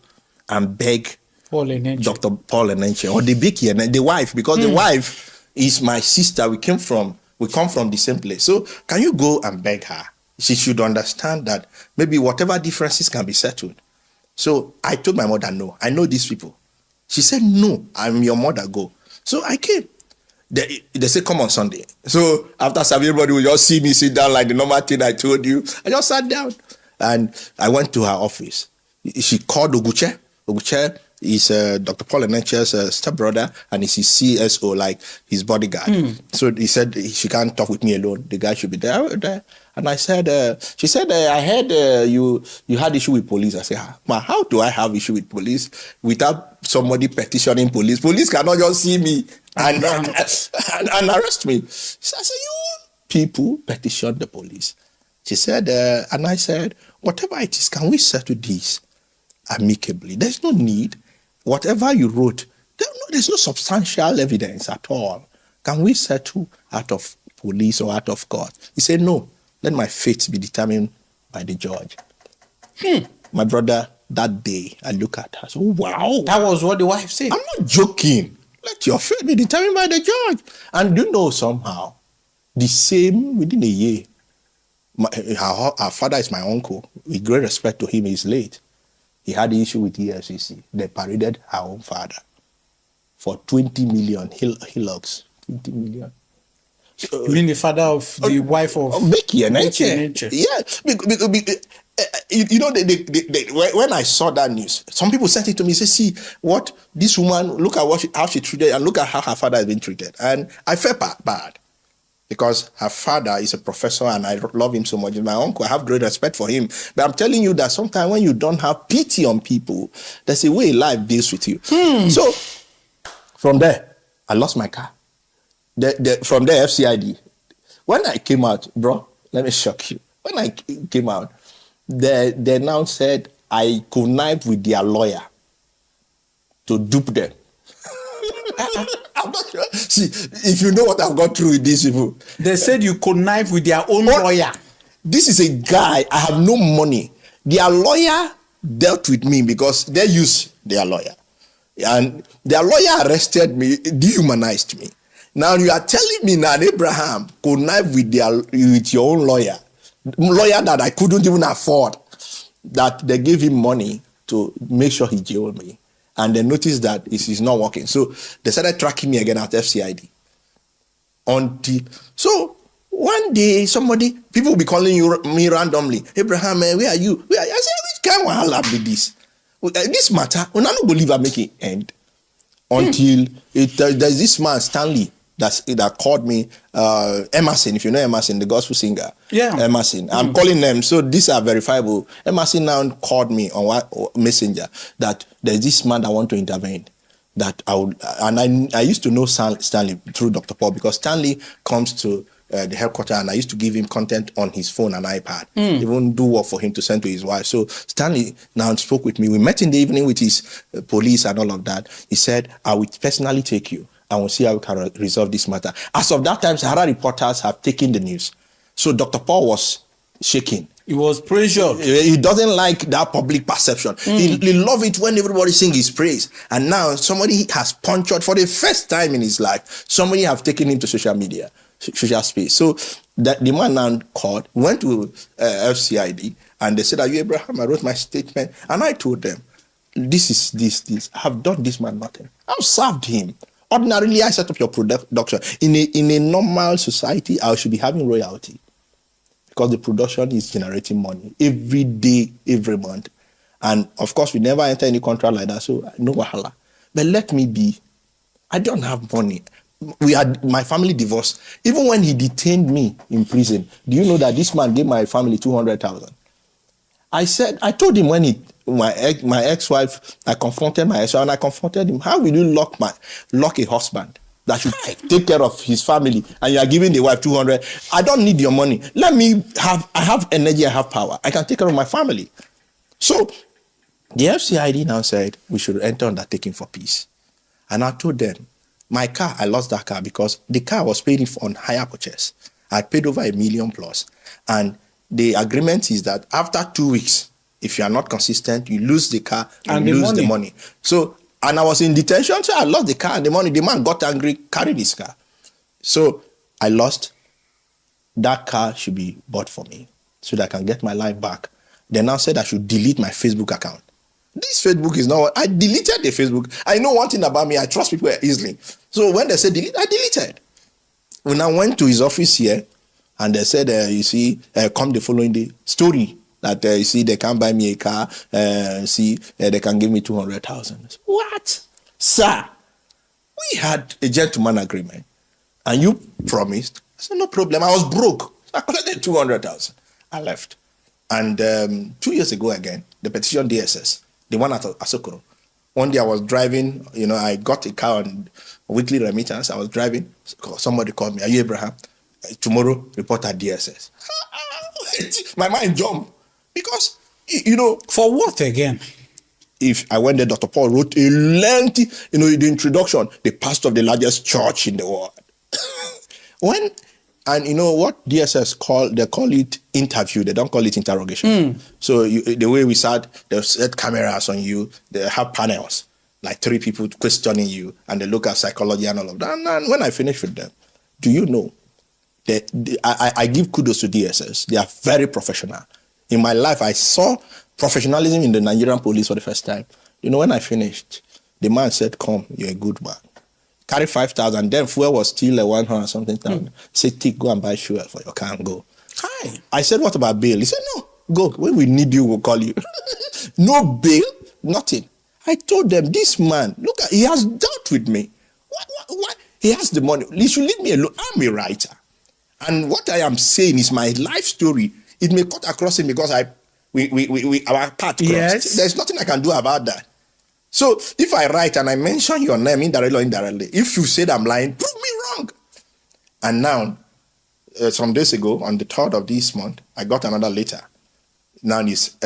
and beg Dr. Paul Enenche or the Biki and the wife, because the wife is my sister. We come from the same place. So can you go and beg her? She should understand that maybe whatever differences can be settled. So I told my mother, no, I know these people. She said, no, I'm your mother, go. So I came. They said, come on Sunday. So after serving, everybody will just see me sit down like the normal thing I told you. I just sat down and I went to her office. She called Oguche. Oguche is Dr. Paul Enenche's stepbrother and is his CSO, like his bodyguard. So he said she can't talk with me alone. The guy should be there. And I said, she said, I heard you had issue with police. I said, ma, how do I have issue with police without somebody petitioning police? Police cannot just see me and arrest me. So I said, you people petition the police. She said, and I said, whatever it is, can we settle this amicably? There's no need. Whatever you wrote, there's no substantial evidence at all. Can we settle out of police or out of court? He said, no, let my fate be determined by the judge. My brother, that day, I look at her, so wow. That was what the wife said. I'm not joking. Let your fate be determined by the judge. And you know, somehow, the same within a year, our father is my uncle. With great respect to him, he's late. He had the issue with EFCC. They paraded our own father for 20 million hillocks. 20 million. You mean the father of the wife of Becky Enenche? Yeah. You know, when I saw that news, some people sent it to me, say, see, what this woman, look at how she treated, and look at how her father has been treated. And I felt bad. Because her father is a professor and I love him so much. My uncle, I have great respect for him. But I'm telling you that sometimes when you don't have pity on people, there's a way life deals with you. So from there, I lost my car. from the FCID. When I came out, bro, let me shock you. When I came out, they now said I connived with their lawyer to dupe them. I'm not sure. See, if you know what I've gone through with these people. They said you connive with their own lawyer. This is a guy, I have no money. Their lawyer dealt with me because they use their lawyer. And their lawyer arrested me, dehumanized me. Now you are telling me now Abraham connive with your own lawyer that I couldn't even afford, that they gave him money to make sure he jailed me. And they noticed that it is not working. So they started tracking me again at FCID. So one day, people will be calling me randomly, Abraham, where are you? I said, which kind of hell be this? This matter, we're not going to believe I make it end. Until there's this man, Stanley, that called me, Emerson, if you know Emerson, the gospel singer. Yeah. Emerson. I'm calling them, so these are verifiable. Emerson now called me on Messenger that there's this man that want to intervene. That I used to know Stanley through Dr. Paul, because Stanley comes to the headquarters, and I used to give him content on his phone and iPad, even do work for him to send to his wife. So Stanley now spoke with me. We met in the evening with his police and all of that. He said, I will personally take you and we'll see how we can resolve this matter. As of that time, Sahara reporters have taken the news. So Dr. Paul was shaking. He was pressured. He doesn't like that public perception. He loves it when everybody sings his praise. And now somebody has punctured for the first time in his life. Somebody have taken him to social media, social space. So the man now called, went to FCID, and they said, are you Abraham? I wrote my statement. And I told them, this. I have done this man nothing. I've served him. Ordinarily, I set up your production. In a normal society, I should be having royalty, because the production is generating money every day, every month. And of course, we never enter any contract like that, so no wahala. But let me be. I don't have money. My family divorced. Even when he detained me in prison, do you know that this man gave my family 200,000? I told him when my ex-wife, I confronted my ex-wife, and I confronted him, how will you lock a husband that should take care of his family, and you are giving the wife 200? I don't need your money. I have energy, I have power. I can take care of my family. So the FCID now said we should enter undertaking for peace. And I told them, my car, I lost that car because the car was paid on hire purchase. I paid over $1 million plus. And the agreement is that after 2 weeks, if you are not consistent, you lose the car and you lose the money. So, and I was in detention, so I lost the car and the money. The man got angry, carried his car. So I lost. That car should be bought for me so that I can get my life back. They now said I should delete my Facebook account. This Facebook is not. I deleted the Facebook. I know one thing about me, I trust people easily. So when they said delete, I deleted. When I went to his office here, and they said, come the following day, story that, they can't buy me a car, they can give me 200,000. What? Sir, we had a gentleman agreement, and you promised. I said, no problem. I was broke. I collected 200,000. I left. And 2 years ago again, the petition DSS, the one at Asokoro. One day I was driving, I got a car on weekly remittance. I was driving. Somebody called me, are you Abraham? Tomorrow, report at DSS. My mind jumped. Because, For what again? If I went there, Dr. Paul wrote a lengthy, the introduction, the pastor of the largest church in the world. And you know what DSS they call it interview. They don't call it interrogation. So the way we sat, they set cameras on you. They have panels, like 3 people questioning you, and they look at psychology and all of that. And when I finish with them, do you know, I give kudos to DSS. They are very professional. In my life, I saw professionalism in the Nigerian police for the first time. When I finished, the man said, come, you're a good man. Carry 5,000. Then fuel was still 100 something thousand. Say, take, go and buy fuel for your car and go. Hi. I said, what about bail? He said, no, go. When we need you, we'll call you. No bail, nothing. I told them, this man, look, he has dealt with me. What? He has the money. He should leave me alone. I'm a writer. And what I am saying is my life story. It may cut across him because our path crossed. Yes. There's nothing I can do about that. So if I write and I mention your name indirectly or indirectly, if you said I'm lying, prove me wrong. And now, some days ago, on the 3rd of this month, I got another letter. Now it's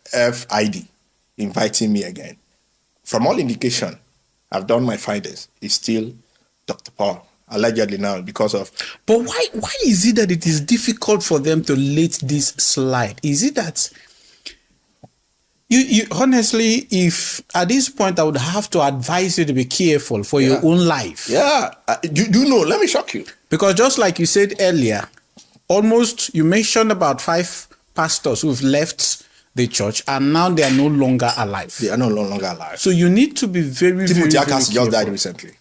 FID inviting me again. From all indication, I've done my findings. It's still Dr. Paul, allegedly now because of. But why is it that it is difficult for them to let this slide? Is it that you honestly, if at this point I would have to advise you to be careful for your own life? Yeah, do you know? Let me shock you. Because just like you said earlier, almost you mentioned about 5 pastors who've left the church and now they are no longer alive. They are no longer alive. So you need to be very, Timothy very Akas just careful. died recently.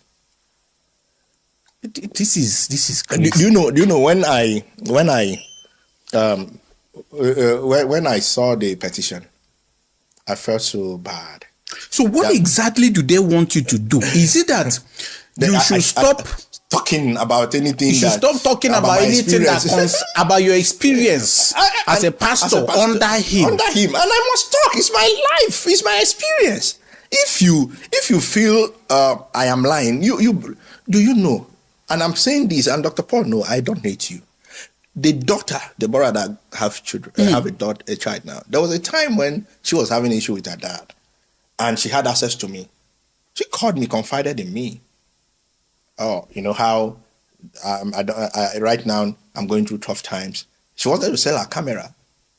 This is Do crazy. you know when I saw the petition, I felt so bad. So what exactly do they want you to do? Is it that you should stop talking about anything? You should stop talking about anything that about your experience as a pastor under him. Under him, and I must talk. It's my life. It's my experience. If you feel I am lying, you do you know? And I'm saying this, and Dr. Paul, no, I don't hate you. The daughter, the brother that have children, have a child now. There was a time when she was having an issue with her dad, and she had access to me. She called me, confided in me. Oh, you know how right now I'm going through tough times. She wanted to sell her camera,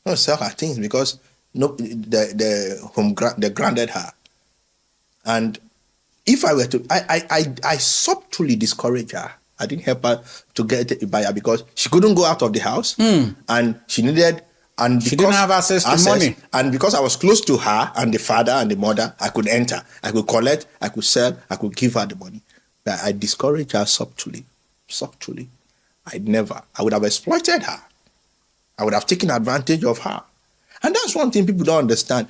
not to sell her things because they grounded her. And if I were to, I subtly discourage her. I didn't help her to get a buyer because she couldn't go out of the house, and she needed, and she didn't have access to money. And because I was close to her and the father and the mother, I could enter, I could collect, I could sell, I could give her the money. But I discouraged her subtly. I would have exploited her. I would have taken advantage of her. And that's one thing people don't understand.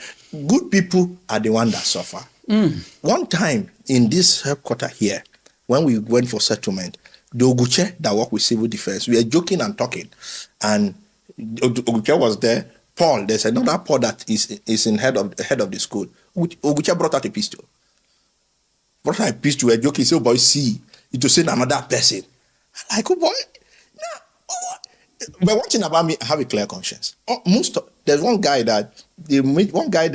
Good people are the ones that suffer. One time in this headquarters here, when we went for settlement, the Oguche that work with civil defense, we were joking and talking. And Oguche was there. Paul, there's another Paul that is in head of the school. Oguche brought out a pistol. Brought out a pistol, we're joking, say, oh boy, see, it will send another person. I'm like, oh boy, but one thing about me, I have a clear conscience. There's one guy that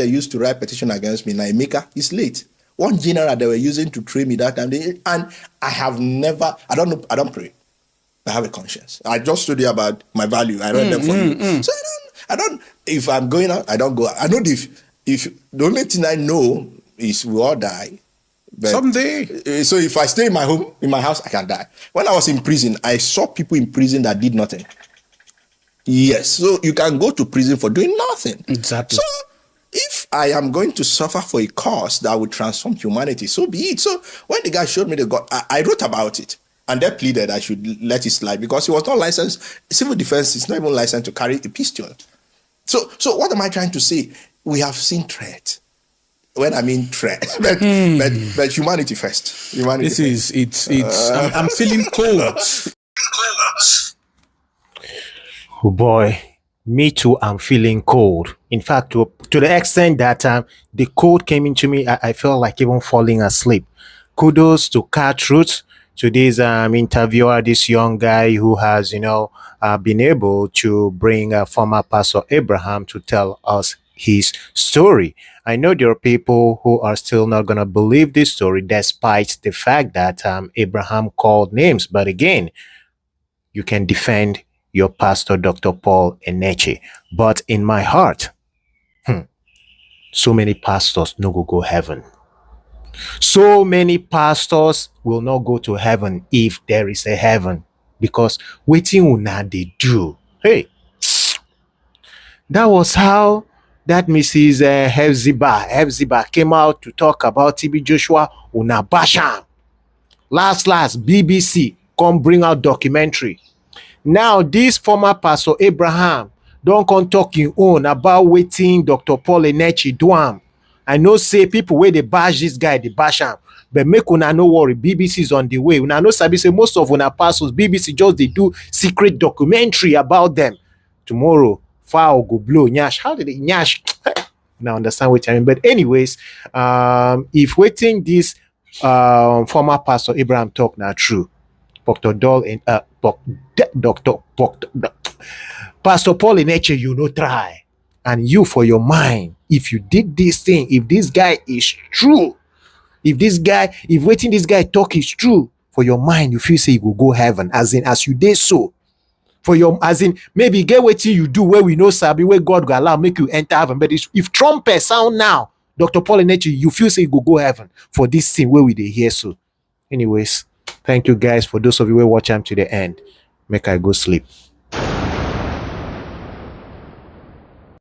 used to write petition against me, Naimeka, he's late. One general they were using to train me that time, and I have never, I don't pray. I have a conscience. I just told you about my value. I read them for you. So I don't, if I'm going out, I don't go out. I know if the only thing I know is we all die. But, someday. So if I stay in my home, in my house, I can die. When I was in prison, I saw people in prison that did nothing. Yes, so you can go to prison for doing nothing. Exactly. So if I am going to suffer for a cause that will transform humanity, so be it. So when the guy showed me the God, I wrote about it, and they pleaded I should let it slide because he was not licensed. Civil defense is not even licensed to carry a pistol. So what am I trying to say? We have seen threat. When I mean threat, but humanity first. Humanity. I'm feeling cold. Oh boy, me too, I'm feeling cold. In fact, to the extent that the cold came into me, I felt like even falling asleep. Kudos to Cat Roots, to this interviewer, this young guy who has, been able to bring former Pastor Abraham to tell us his story. I know there are people who are still not going to believe this story despite the fact that Abraham called names. But again, you can defend your pastor, Dr. Paul Enenche. But in my heart, so many pastors no go heaven. So many pastors will not go to heaven if there is a heaven. Because waiting una they do. Hey, that was how that Mrs. Hefziba came out to talk about TB Joshua una basham. Last, BBC come bring out documentary. Now, this former Pastor Abraham don't come talk in own about waiting Dr. Paul Enenche do am. I know say people where they bash this guy, they bash him. But make una no worry, BBC is on the way. Una no sabi say most of una pastors, BBC just they do secret documentary about them. Tomorrow, fire go blow. Nyash, how did it nyash? Now understand what I mean. But anyways, if waiting this former Pastor Abraham talk now true, Dr. Doll and Dr. Pastor Paul Enenche, you no try. And you for your mind, if you did this thing, if this guy is true, if waiting this guy talk is true, for your mind, you feel say you will go heaven. As in, as you did so. For your, as in, maybe get waiting you do where we know sabi, where God will allow make you enter heaven. But if trumpet sound now, Dr. Paul Enenche, you feel say you go heaven for this thing where we dey hear so. Anyways, thank you guys. For those of you who watch am to the end, make I go sleep.